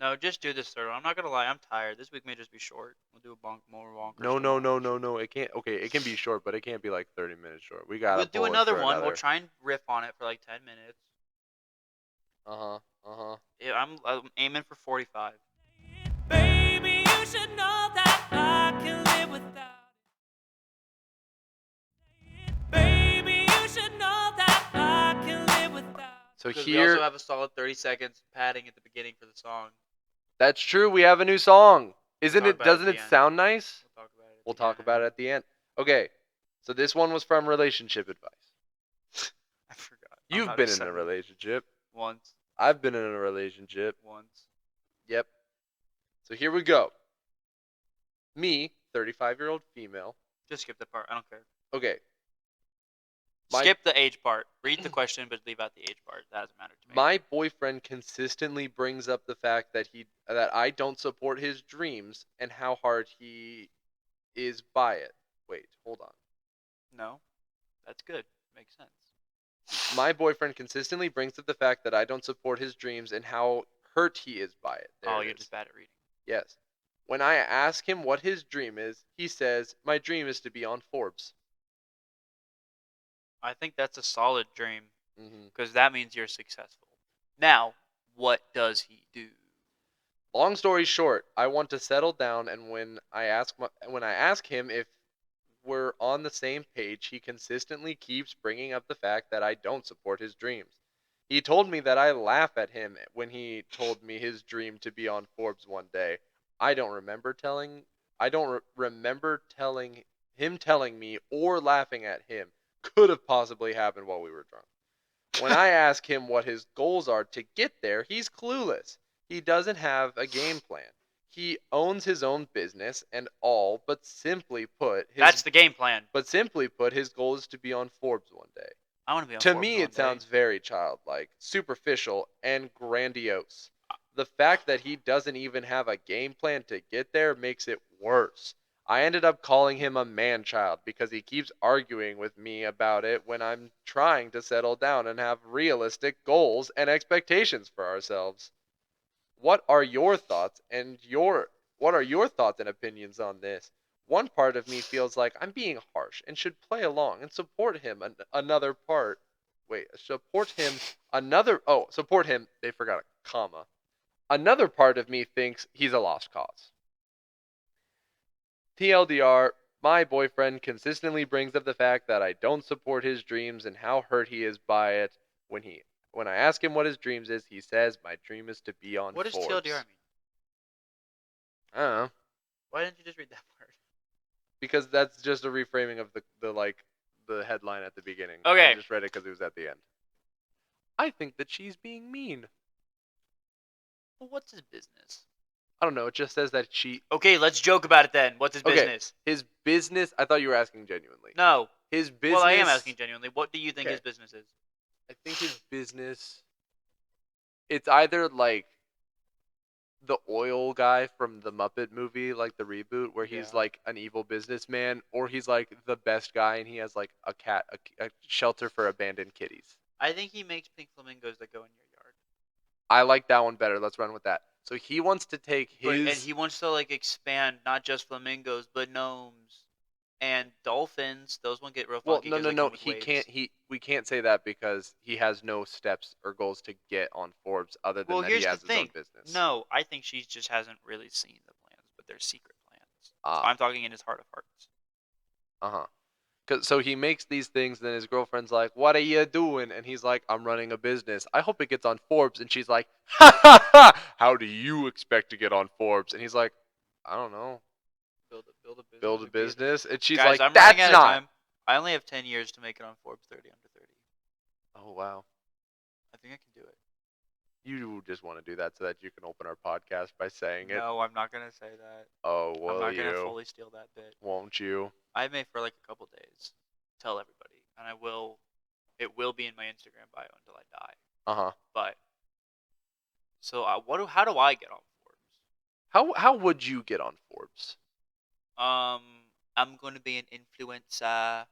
S2: No, just do this third one. I'm not gonna lie, I'm tired. This week may just be short. We'll do more bonkers.
S3: No.
S2: tomorrow.
S3: It can't. Okay, it can be short, but it can't be like 30 minutes short. We gotta
S2: We'll do
S3: pull it
S2: another
S3: for
S2: one.
S3: another.
S2: We'll try and riff on it for like 10 minutes. Yeah, I'm aiming for 45.
S1: Baby, you should know that I can live without it. Baby, you should know that I can live without it.
S3: So
S2: Because we
S3: here,
S2: also have a solid 30 seconds padding at the beginning for the song.
S3: that's true. We have a new song. Isn't
S2: talk
S3: it?
S2: about it at
S3: Doesn't
S2: the
S3: it
S2: end.
S3: sound nice?
S2: We'll talk about it.
S3: We'll talk about it at the end. Okay. So this one was from Relationship Advice.
S2: I forgot. I'm
S3: You've
S2: not
S3: been in a
S2: excited.
S3: relationship.
S2: Once.
S3: I've been in a relationship.
S2: Once.
S3: Yep. So here we go. Me, 35-year-old female.
S2: Just skip the part. I don't care.
S3: Okay.
S2: Skip the age part. Read the question, but leave out the age part. That doesn't matter to me.
S3: My boyfriend consistently brings up the fact that I don't support his dreams and how hard he is by it. Wait, hold on.
S2: No, that's good. Makes sense.
S3: My boyfriend consistently brings up the fact that I don't support his dreams and how hurt he is by it. There
S2: Oh,
S3: it
S2: you're
S3: is.
S2: just bad at reading.
S3: Yes. When I ask him what his dream is, he says, "My dream is to be on Forbes."
S2: I think that's a solid dream
S3: Mm-hmm.
S2: because that means you're successful. Now, what does he do?
S3: Long story short, I want to settle down, and when I ask him if we're on the same page, he consistently keeps bringing up the fact that I don't support his dreams. He told me that I laugh at him when he told me his dream to be on Forbes one day. I don't remember telling him telling me or laughing at him. Could have possibly happened while we were drunk. When I ask him what his goals are to get there, he's clueless. He doesn't have a game plan. He owns his own business and all, but simply put,
S2: That's the game plan.
S3: his goal is to be on Forbes one day.
S2: I want to be on
S3: To
S2: Forbes
S3: me,
S2: one
S3: it
S2: day.
S3: sounds very childlike, superficial, and grandiose. The fact that he doesn't even have a game plan to get there makes it worse. I ended up calling him a man-child because he keeps arguing with me about it when I'm trying to settle down and have realistic goals and expectations for ourselves. What are your thoughts and opinions on this? One part of me feels like I'm being harsh and should play along and support him. Another part, support him. Support him. They forgot a comma. Another part of me thinks he's a lost cause. TLDR, my boyfriend consistently brings up the fact that I don't support his dreams and how hurt he is by it. When I ask him what his dreams is, he says my dream is to be on
S2: What does
S3: Forbes.
S2: TLDR mean?
S3: I don't know.
S2: Why didn't you just read that part?
S3: Because that's just a reframing of the headline at the beginning.
S2: Okay.
S3: I just read it because it was at the end. I think that she's being mean.
S2: Well, what's his business?
S3: I don't know. It just says that she.
S2: Okay, let's joke about it then. What's his
S3: Okay.
S2: business?
S3: His business. I thought you were asking genuinely.
S2: No.
S3: His business.
S2: Well, I am asking genuinely. What do you think
S3: Okay.
S2: his business is?
S3: I think his business. It's either like the oil guy from the Muppet movie, like the reboot, where he's
S2: Yeah.
S3: like an evil businessman, or he's like the best guy and he has like a cat, a shelter for abandoned kitties.
S2: I think he makes pink flamingos that go in your yard.
S3: I like that one better. Let's run with that. So he wants to take
S2: But,
S3: his.
S2: and he wants to like expand not just flamingos, but gnomes and dolphins. Those won't get real
S3: Well,
S2: funky
S3: no,
S2: because
S3: no,
S2: they
S3: no.
S2: come with
S3: He
S2: waves.
S3: can't. We can't say that because he has no steps or goals to get on Forbes other than
S2: Well,
S3: that he
S2: here's the
S3: has his own
S2: thing.
S3: business.
S2: No, I think she just hasn't really seen the plans, but they're secret plans. So
S3: Ah.
S2: I'm talking in his heart of hearts.
S3: So he makes these things, then his girlfriend's like, "What are you doing?" And he's like, "I'm running a business. I hope it gets on Forbes." And she's like, "Ha ha ha! How do you expect to get on Forbes?" And he's like, "I don't know.
S2: Build a business.
S3: Build a business." And she's
S2: Guys,
S3: like,
S2: I'm running
S3: "That's
S2: out of
S3: not."
S2: time. I only have 10 years to make it on Forbes 30 under 30.
S3: Oh wow.
S2: I think I can do it.
S3: You just want to do that so that you can open our podcast by saying it.
S2: No, I'm not gonna say that.
S3: Oh,
S2: I'm
S3: will
S2: not gonna
S3: you?
S2: fully steal that bit.
S3: Won't you?
S2: I may for like a couple days tell everybody, and I will. It will be in my Instagram bio until I die.
S3: Uh-huh.
S2: But so how do I get on Forbes?
S3: How would you get on Forbes?
S2: I'm going to be an influencer,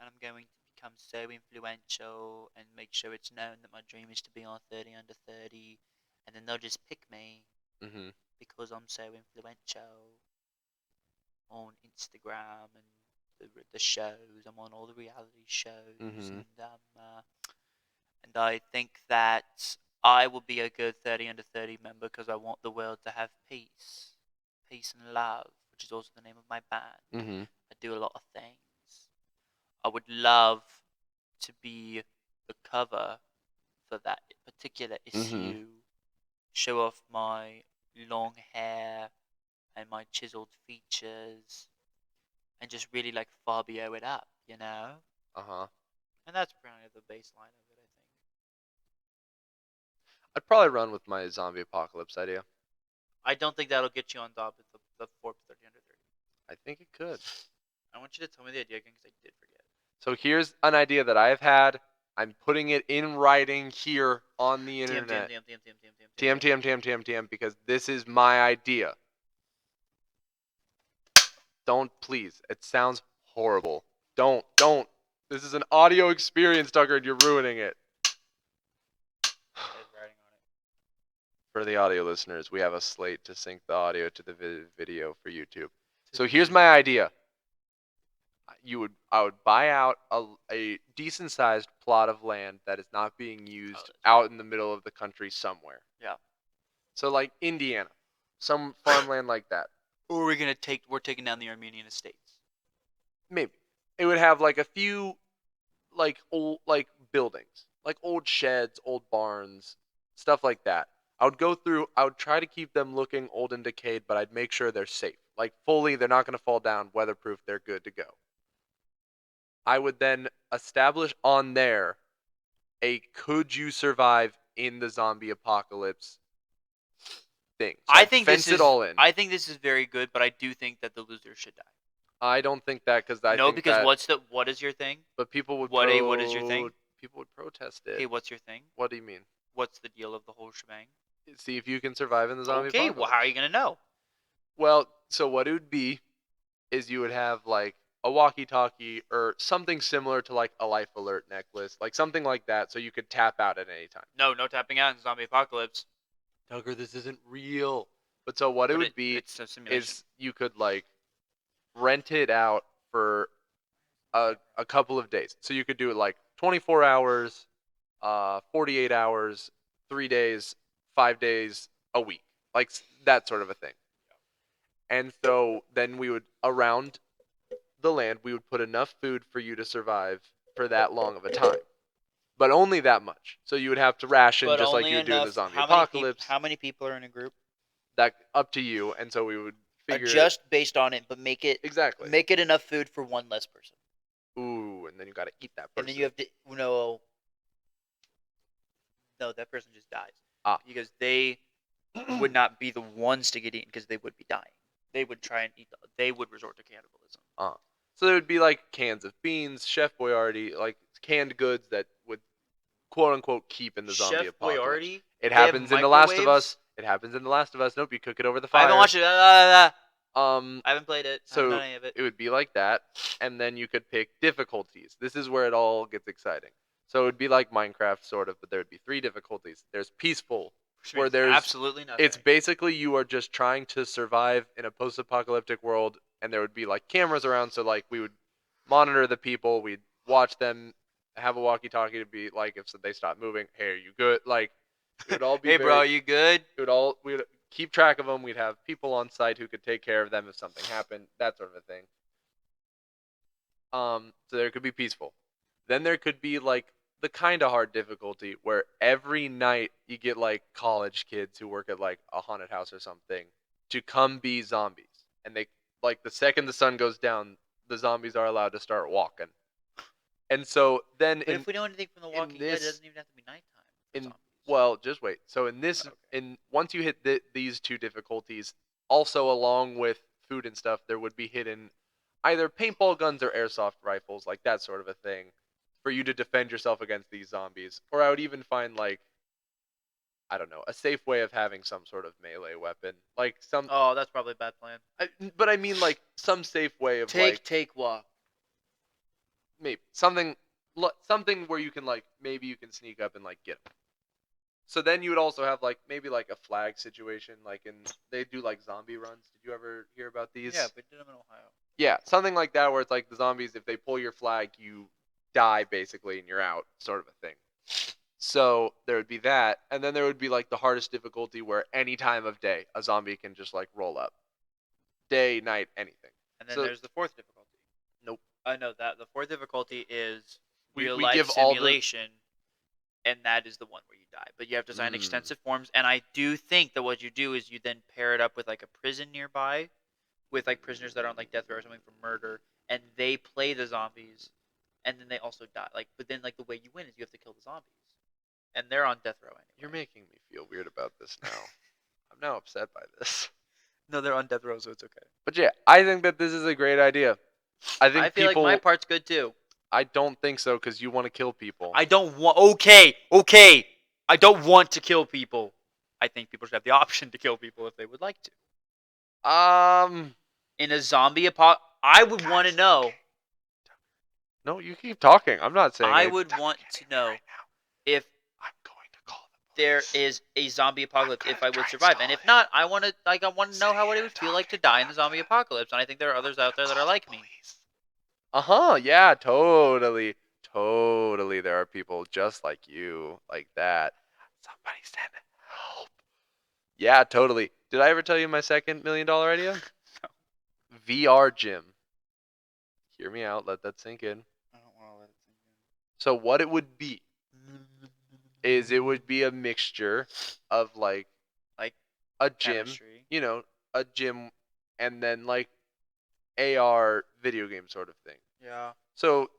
S2: and I'm going to become so influential and make sure it's known that my dream is to be on 30 under 30, and then they'll just pick me
S3: Mm-hmm.
S2: because I'm so influential on Instagram and the shows. I'm on all the reality shows,
S3: Mhm.
S2: and I think that I will be a good 30 under 30 member because I want the world to have peace, peace and love, which is also the name of my band.
S3: Mm-hmm.
S2: I do a lot of things. I would love to be the cover for that particular issue. Show off my long hair and my chiseled features, and just really like Fabio it up, you know?
S3: Uh-huh.
S2: And that's kind of the baseline of it, I think.
S3: I'd probably run with my zombie apocalypse idea.
S2: I don't think that'll get you on top of the Forbes 30 under 30.
S3: I think it could.
S2: I want you to tell me the idea again because I did forget.
S3: So here's an idea that I've had. I'm putting it in writing here on the
S2: TM,
S3: internet.
S2: TM,
S3: TM, because this is my idea. Don't, please. It sounds horrible. Don't. This is an audio experience, Tucker, and you're ruining it. For the audio listeners, we have a slate to sync the audio to the video for YouTube. So here's my idea. I would buy out a decent sized plot of land that is not being used out in the middle of the country somewhere.
S2: Yeah.
S3: So like Indiana, some farmland like that.
S2: Or we're taking down the Armenian estates.
S3: Maybe it would have like a few like old like buildings, like old sheds, old barns, stuff like that. I would try to keep them looking old and decayed, but I'd make sure they're safe. Like fully, they're not going to fall down, weatherproof, they're good to go. I would then establish on there a could you survive in the zombie apocalypse thing. So
S2: I think
S3: fence
S2: this is
S3: it all in.
S2: I think this is very good, but I do think that the loser should die.
S3: I don't think that because I
S2: No,
S3: think
S2: because
S3: that,
S2: what is your thing?
S3: but people would
S2: what is your thing?
S3: People would protest it.
S2: Hey, what's your thing?
S3: What do you mean?
S2: What's the deal of the whole shebang?
S3: See if you can survive in the zombie
S2: Okay,
S3: apocalypse.
S2: well, how are you gonna know?
S3: Well, so what it would be is you would have like a walkie-talkie or something similar to like a life alert necklace, like something like that, so you could tap out at any time.
S2: No tapping out in zombie apocalypse.
S3: Tucker, this isn't real. But so what it would be
S2: It's a simulation.
S3: is you could like rent it out for a couple of days. So you could do it like 24 hours, 48 hours, 3 days, 5 days, a week, like that sort of a thing. And so then we would around the land we would put enough food for you to survive for that long of a time, but only that much. So you would have to ration
S2: But
S3: just like
S2: only
S3: you would do in the
S2: enough-
S3: zombie
S2: how many
S3: apocalypse.
S2: How many people are in a group?
S3: That up to you, and so we would figure
S2: Adjust based on it, but make it
S3: exactly.
S2: make it enough food for one less person.
S3: Ooh, and then you got to eat that person.
S2: And then you have to no, that person just dies. Because they would not be the ones to get eaten because they would be dying. They would try and eat. They would resort to cannibalism.
S3: So there would be like cans of beans, Chef Boyardee, like canned goods that would quote unquote keep in the zombie
S2: Chef
S3: apocalypse.
S2: Boyardee.
S3: It happens in The Last of Us. It happens in The Last of Us. Nope, you cook it over the
S2: I
S3: fire.
S2: haven't watched it. I haven't played it. I haven't
S3: So
S2: done any of it.
S3: it would be like that, and then you could pick difficulties. This is where it all gets exciting. So it would be like Minecraft, sort of, but there would be 3 difficulties. There's peaceful,
S2: Which
S3: where
S2: means
S3: there's
S2: absolutely nothing.
S3: it's basically you are just trying to survive in a post-apocalyptic world, and there would be like cameras around, so like we would monitor the people, we'd watch them, have a walkie-talkie to be like if they stop moving, hey, are you good? Like it would all be
S2: hey, bro, you good?
S3: we would keep track of them. We'd have people on site who could take care of them if something happened, that sort of a thing. So there could be peaceful. Then there could be like the kind of hard difficulty where every night you get like college kids who work at like a haunted house or something to come be zombies, and they like the second the sun goes down, the zombies are allowed to start walking. And so then
S2: But if we know anything from The Walking Dead, it doesn't even have to be nighttime. For zombies.
S3: well, just wait. So in this, once you hit these 2 difficulties, also along with food and stuff, there would be hidden either paintball guns or airsoft rifles, like that sort of a thing, for you to defend yourself against these zombies. Or I would even find like, I don't know, a safe way of having some sort of melee weapon, like some.
S2: Oh, that's probably a bad plan.
S3: But I mean like some safe way of like
S2: Take what?
S3: maybe something where you can like maybe you can sneak up and like get them. So then you would also have like maybe like a flag situation, like they do like zombie runs. Did you ever hear about these?
S2: Yeah, we did them in Ohio.
S3: Yeah, something like that where it's like the zombies, if they pull your flag, you die basically and you're out, sort of a thing. So there would be that, and then there would be like the hardest difficulty where any time of day a zombie can just like roll up, day, night, anything.
S2: And then
S3: So-
S2: there's the 4th difficulty.
S3: Nope.
S2: I know that the 4th difficulty is
S3: We
S2: real life
S3: give all the-
S2: simulation, and that is the one where you die. But you have to sign extensive forms, and I do think that what you do is you then pair it up with like a prison nearby, with like prisoners that are on like death row or something for murder, and they play the zombies, and then they also die. Like, but then like the way you win is you have to kill the zombies, and they're on death row anyway.
S3: You're making me feel weird about this now. I'm now upset by this.
S2: No, they're on death row, so it's okay.
S3: But yeah, I think that this is a great idea. I think
S2: I feel
S3: people.
S2: like my part's good too.
S3: I don't think so because you want to kill people.
S2: I don't want. Okay. I don't want to kill people. I think people should have the option to kill people if they would like to. In a zombie apocalypse, I would want to know.
S3: No, you keep talking. I'm not saying.
S2: I would want to know if
S3: I'm going to call the
S2: there
S3: police.
S2: is a zombie apocalypse, if I would
S3: try
S2: survive, and if
S3: stalling.
S2: not, I want to know how it would feel like to die in the zombie apocalypse. And I think there are others out there that are like me.
S3: Yeah, totally. Totally. There are people just like you, like that. Somebody send help. Yeah, totally. Did I ever tell you my second $1 million idea?
S2: No.
S3: VR gym. Hear me out. Let that sink in.
S2: I don't want to let it sink
S3: So what it would be
S2: in.
S3: is it would be a mixture of like a gym,
S2: Chemistry.
S3: a gym, and then like AR video game sort of thing.
S2: Yeah.
S3: So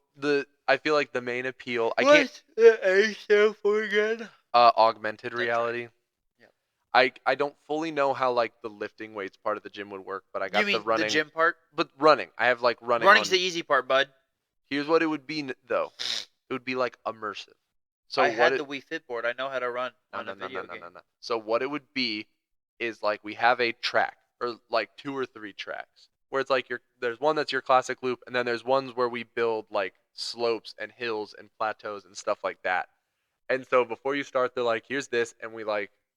S3: I feel like the main appeal. I can't.
S2: the A stand for again?
S3: Augmented
S2: That's right.
S3: reality.
S2: Yep.
S3: I don't fully know how like the lifting weights part of the gym would work, but I got
S2: You mean
S3: the running.
S2: the gym part?
S3: But running, I have like running.
S2: Running's
S3: on-
S2: the easy part, bud.
S3: Here's what it would be though. It would be like immersive. So
S2: I
S3: what
S2: had
S3: it,
S2: the Wii Fit board. I know how to run
S3: no,
S2: on
S3: no,
S2: a
S3: no,
S2: video
S3: no, no,
S2: game.
S3: no, no. So what it would be is like we have a track or like 2 or 3 tracks where it's like there's one that's your classic loop, and then there's ones where we build like slopes and hills and plateaus and stuff like that. And so before you start, they're like, here's this, and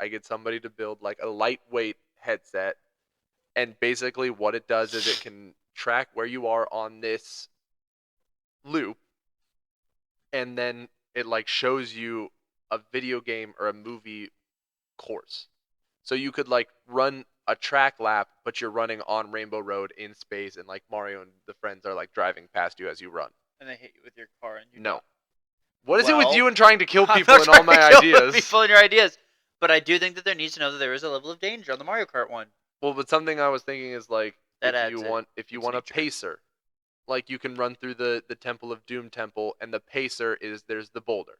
S3: I get somebody to build like a lightweight headset, and basically what it does is it can track where you are on this loop, and then it like shows you a video game or a movie course. So you could like run a track lap, but you're running on Rainbow Road in space, and like Mario and the friends are like driving past you as you run.
S2: And they hit you with your car. And you
S3: No. What is it with
S2: Well,
S3: you and trying to kill
S2: I'm
S3: people
S2: not
S3: and all
S2: trying
S3: my
S2: to kill
S3: ideas?
S2: people and your ideas. But I do think that there needs to know that there is a level of danger on the Mario Kart one.
S3: Well, but something I was thinking is like
S2: That
S3: if
S2: adds
S3: you
S2: it.
S3: want
S2: It's
S3: a
S2: nature.
S3: pacer, like you can run through the Temple of Doom temple, and the pacer is there's the boulder.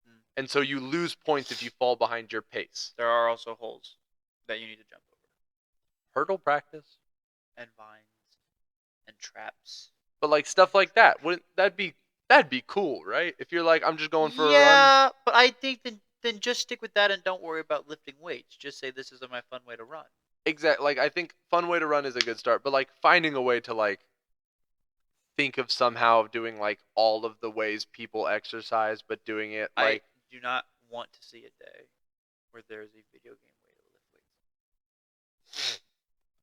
S2: Hmm.
S3: And so you lose points if you fall behind your pace.
S2: There are also holes that you need to jump over.
S3: Hurdle practice.
S2: And vines. And traps.
S3: But like stuff like that, wouldn't that'd be cool, right? If you're like, I'm just going for a run.
S2: Yeah, but I think the then just stick with that and don't worry about lifting weights. Just say this is my fun way to run.
S3: Exactly. Like, I think fun way to run is a good start, but like finding a way to like think of somehow of doing like all of the ways people exercise, but doing it like
S2: I do not want to see a day where there's a video game way to lift weights.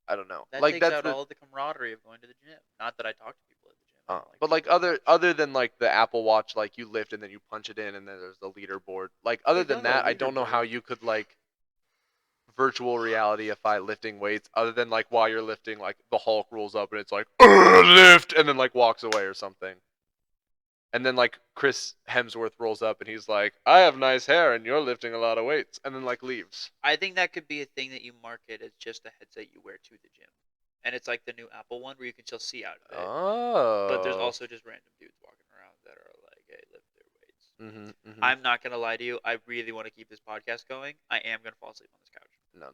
S3: I don't know.
S2: That
S3: Like
S2: takes
S3: that's
S2: out
S3: the
S2: all of the camaraderie of going to the gym. Not that I talk to people at the gym. I don't
S3: but like
S2: people to
S3: other
S2: watch.
S3: than like the Apple Watch, like you lift and then you punch it in and then there's the leaderboard. Like other
S2: There's
S3: than
S2: no
S3: that, I don't know how
S2: leaderboard.
S3: you could like virtual reality-ify lifting weights other than like while you're lifting like the Hulk rolls up and it's like lift and then like walks away or something. And then like Chris Hemsworth rolls up and he's like, "I have nice hair and you're lifting a lot of weights," and then like leaves.
S2: I think that could be a thing that you market as just a headset you wear to the gym. And it's like the new Apple one where you can still see out of it.
S3: Oh.
S2: But there's also just random dudes walking around that are like, hey, lift their weights. I'm not going to lie to you. I really want to keep this podcast going. I am going to fall asleep on this couch.
S3: No.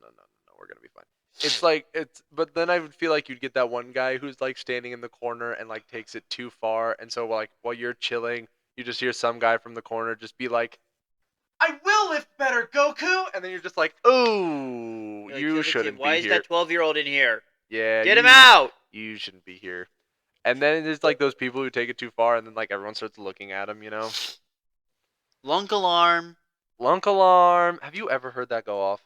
S3: We're gonna be fine. It's like but then I would feel like you'd get that one guy who's like standing in the corner and like takes it too far, and so like while you're chilling, you just hear some guy from the corner just be like, "I will lift better, Goku," and then you're just like, "Oh,
S2: You're like,
S3: you
S2: "To the
S3: shouldn't
S2: kid, why
S3: be
S2: is
S3: here."
S2: that 12-year-old in here?
S3: Yeah,
S2: Get him out!
S3: You shouldn't be here. And then there's like those people who take it too far, and then like everyone starts looking at them, you know.
S2: Lunk alarm.
S3: Lunk alarm. Have you ever heard that go off?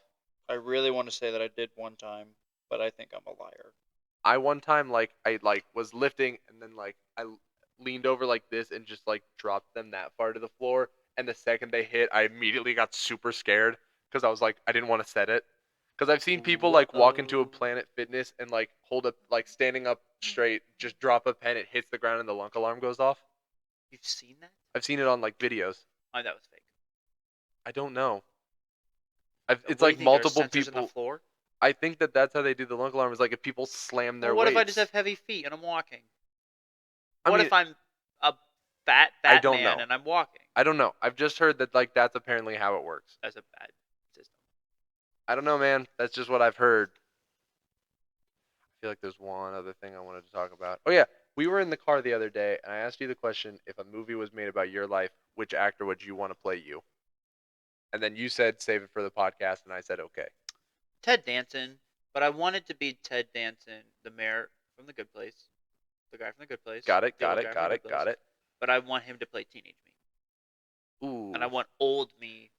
S2: I really want to say that I did one time, but I think I'm a liar.
S3: I one time like I like was lifting and then like leaned over like this and just like dropped them that far to the floor, and the second they hit I immediately got super scared because I was like I didn't want to set it because I've seen people like walk into a
S2: Whoa.
S3: Planet Fitness and like hold up like standing up straight just drop a pen, it hits the ground and the lunk alarm goes off.
S2: You've seen that?
S3: I've seen it on like videos.
S2: Oh, that was fake.
S3: I don't know.
S2: What
S3: It's
S2: do you
S3: like
S2: think, there are
S3: multiple
S2: sensors in the
S3: people.
S2: floor?
S3: I think that that's how they do the lunk alarm is like if people slam their
S2: Well, what if I
S3: weights.
S2: just have heavy feet and I'm walking?
S3: I
S2: What
S3: mean,
S2: if I'm a fat
S3: I don't
S2: man
S3: know.
S2: and I'm walking?
S3: I don't know. I've just heard that like that's apparently how it works.
S2: That's a bad system.
S3: I don't know, man. That's just what I've heard. I feel like there's one other thing I wanted to talk about. Oh yeah, we were in the car the other day, and I asked you the question: if a movie was made about your life, which actor would you want to play you? And then you said save it for the podcast, and I said okay.
S2: Ted Danson, but I wanted to be Ted Danson, the mayor from The Good Place, the guy from The Good Place.
S3: Got it.
S2: the old guy from The Good
S3: Got
S2: Place.
S3: it.
S2: But I want him to play teenage me,
S3: Ooh.
S2: and I want old me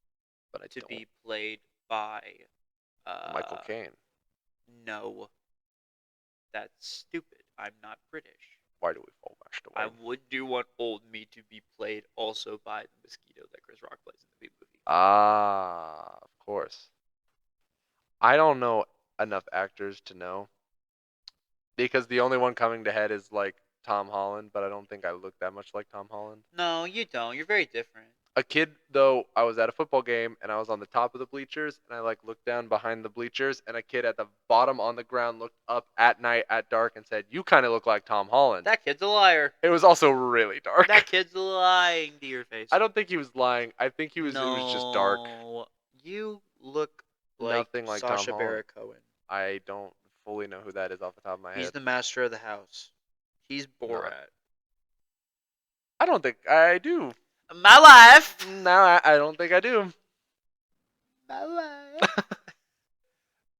S3: but I
S2: to
S3: don't.
S2: be played by
S3: Michael Caine.
S2: No, that's stupid. I'm not British.
S3: Why do we fall mashed away?
S2: I do want old me to be played also by the mosquito that Chris Rock plays in the movie.
S3: Ah, of course. I don't know enough actors to know because the only one coming to head is like Tom Holland, but I don't think I look that much like Tom Holland.
S2: No, you don't. You're very different.
S3: A kid though, I was at a football game and I was on the top of the bleachers and I like looked down behind the bleachers and a kid at the bottom on the ground looked up at night at dark and said, "You kind of look like Tom Holland."
S2: That kid's a liar.
S3: It was also really dark.
S2: That kid's lying to your face.
S3: I don't think he was lying. I think he was.
S2: No,
S3: It was just dark.
S2: You look like
S3: Nothing like
S2: Sacha
S3: Tom
S2: Baron
S3: Holland.
S2: Cohen.
S3: I don't fully know who that is off the top of my
S2: He's
S3: head.
S2: the master of the house. He's Borat.
S3: I don't think I do.
S2: My life.
S3: No, I don't think I do.
S2: My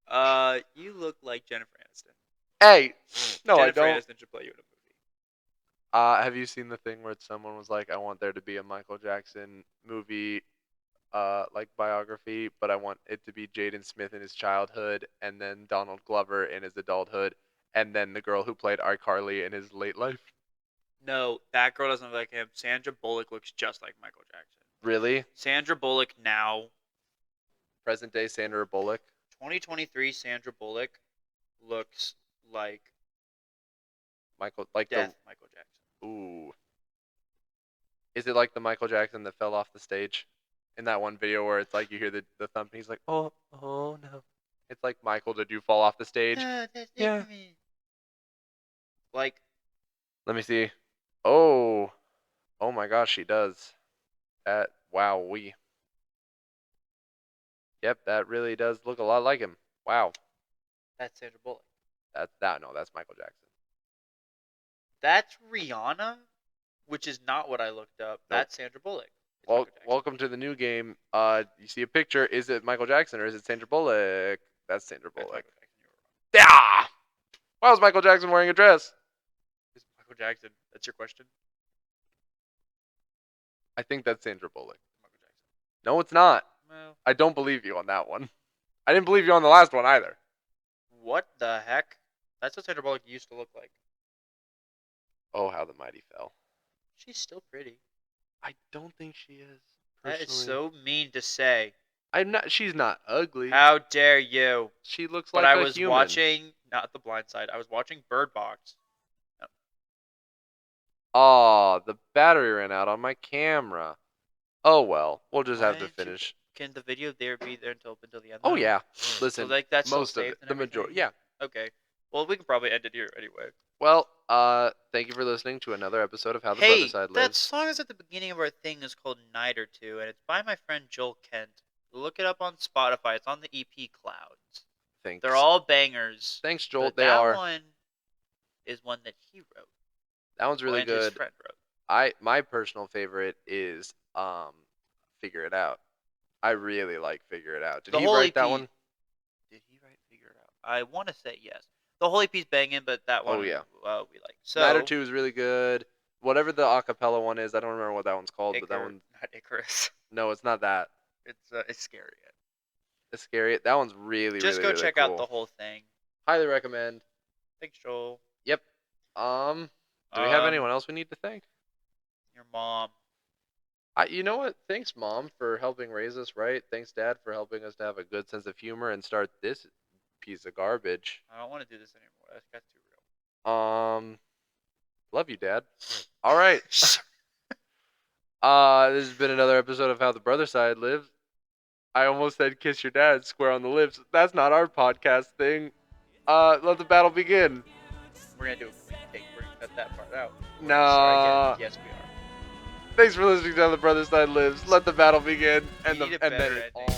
S2: life. You look like Jennifer Aniston.
S3: Hey, no,
S2: Jennifer
S3: I don't.
S2: Aniston should play you in a movie.
S3: Have you seen the thing where someone was like, "I want there to be a Michael Jackson movie, like biography, but I want it to be Jaden Smith in his childhood, and then Donald Glover in his adulthood, and then the girl who played iCarly in his late life."
S2: No, that girl doesn't look like him. Sandra Bullock looks just like Michael Jackson.
S3: Really?
S2: Sandra Bullock now,
S3: Present day Sandra Bullock.
S2: 2023 Sandra Bullock looks like
S3: Michael, like
S2: Death Michael Jackson.
S3: Ooh. Is it like the Michael Jackson that fell off the stage? In that one video where it's like you hear the thump and he's like, oh no. It's like, Michael, did you fall off the stage?
S2: No, that's
S3: Yeah.
S2: Like,
S3: Let me see. Oh my gosh, she does. Wow, Yep, that really does look a lot like him. Wow.
S2: that's Sandra Bullock.
S3: That's Michael Jackson.
S2: That's Rihanna, which is not what I looked up. That's Sandra Bullock. It's Michael Jackson.
S3: welcome to the new game. You see a picture. Is it Michael Jackson or is it Sandra Bullock? That's Sandra
S2: That's
S3: Bullock.
S2: Michael Jackson. You were wrong.
S3: Yeah. Why was Michael Jackson wearing a dress?
S2: It's Michael Jackson. That's your question.
S3: I think that's Sandra Bullock.
S2: Michael Jackson.
S3: No, it's not.
S2: Well,
S3: I don't believe you on that one. I didn't believe you on the last one either.
S2: what the heck? That's what Sandra Bullock used to look like.
S3: Oh, how the mighty fell.
S2: She's still pretty.
S3: I don't think she is.
S2: That is
S3: Personally.
S2: so mean to say.
S3: I'm not. She's not ugly.
S2: How dare you?
S3: She looks
S2: But
S3: like
S2: I
S3: a
S2: was
S3: human.
S2: watching, not The Blind Side. I was watching Bird Box.
S3: Oh, the battery ran out on my camera. Oh well, we'll just
S2: Why
S3: have to
S2: didn't you-
S3: finish.
S2: Can the video there be there until the end?
S3: Oh
S2: though?
S3: yeah,
S2: So
S3: listen.
S2: like that's still
S3: most of
S2: saved
S3: it,
S2: and
S3: the majority.
S2: everything?
S3: Yeah.
S2: Okay. Well, we can probably end it here anyway.
S3: Well, thank you for listening to another episode of How the
S2: Hey,
S3: Brother Side
S2: that
S3: Lives.
S2: song is at the beginning of our thing is called Night or Two, and it's by my friend Joel Kent. Look it up on Spotify. It's on the EP Clouds.
S3: Thanks.
S2: They're all bangers.
S3: Thanks, Joel.
S2: But
S3: They
S2: that
S3: are.
S2: one is one that he wrote.
S3: That one's really
S2: and his
S3: good.
S2: friend wrote.
S3: My personal favorite is Figure It Out. I really like Figure It Out. Did
S2: The
S3: he
S2: whole
S3: write that
S2: EP
S3: one?
S2: Did he write Figure It Out? I want to say yes. The whole EP's banging, but that one
S3: Oh, yeah.
S2: we like. So
S3: Night or Two is really good. Whatever the acapella one is, I don't remember what that one's called, but that one.
S2: Not Icarus.
S3: No, it's not that.
S2: It's scary.
S3: It's scary. That one's really,
S2: Just
S3: really,
S2: go
S3: really
S2: check
S3: cool.
S2: out the whole thing.
S3: Highly recommend.
S2: Thanks, Joel.
S3: Yep. Do we have anyone else we need to thank?
S2: Your mom.
S3: You know what? Thanks, Mom, for helping raise us right. Thanks, Dad, for helping us to have a good sense of humor and start this piece of garbage.
S2: I don't want to do this anymore. That got too real.
S3: Love you, Dad. All right. This has been another episode of How the Brother Side Lives. I almost said kiss your dad square on the lips. That's not our podcast thing. Let the battle begin.
S2: We're gonna do a quick take. We're gonna cut that part out. We're
S3: Nah.
S2: gonna start again. Yes, we are.
S3: Thanks for listening to How the Brother Side Lives. Let the battle begin.
S2: You need a
S3: And then
S2: better
S3: it
S2: ending.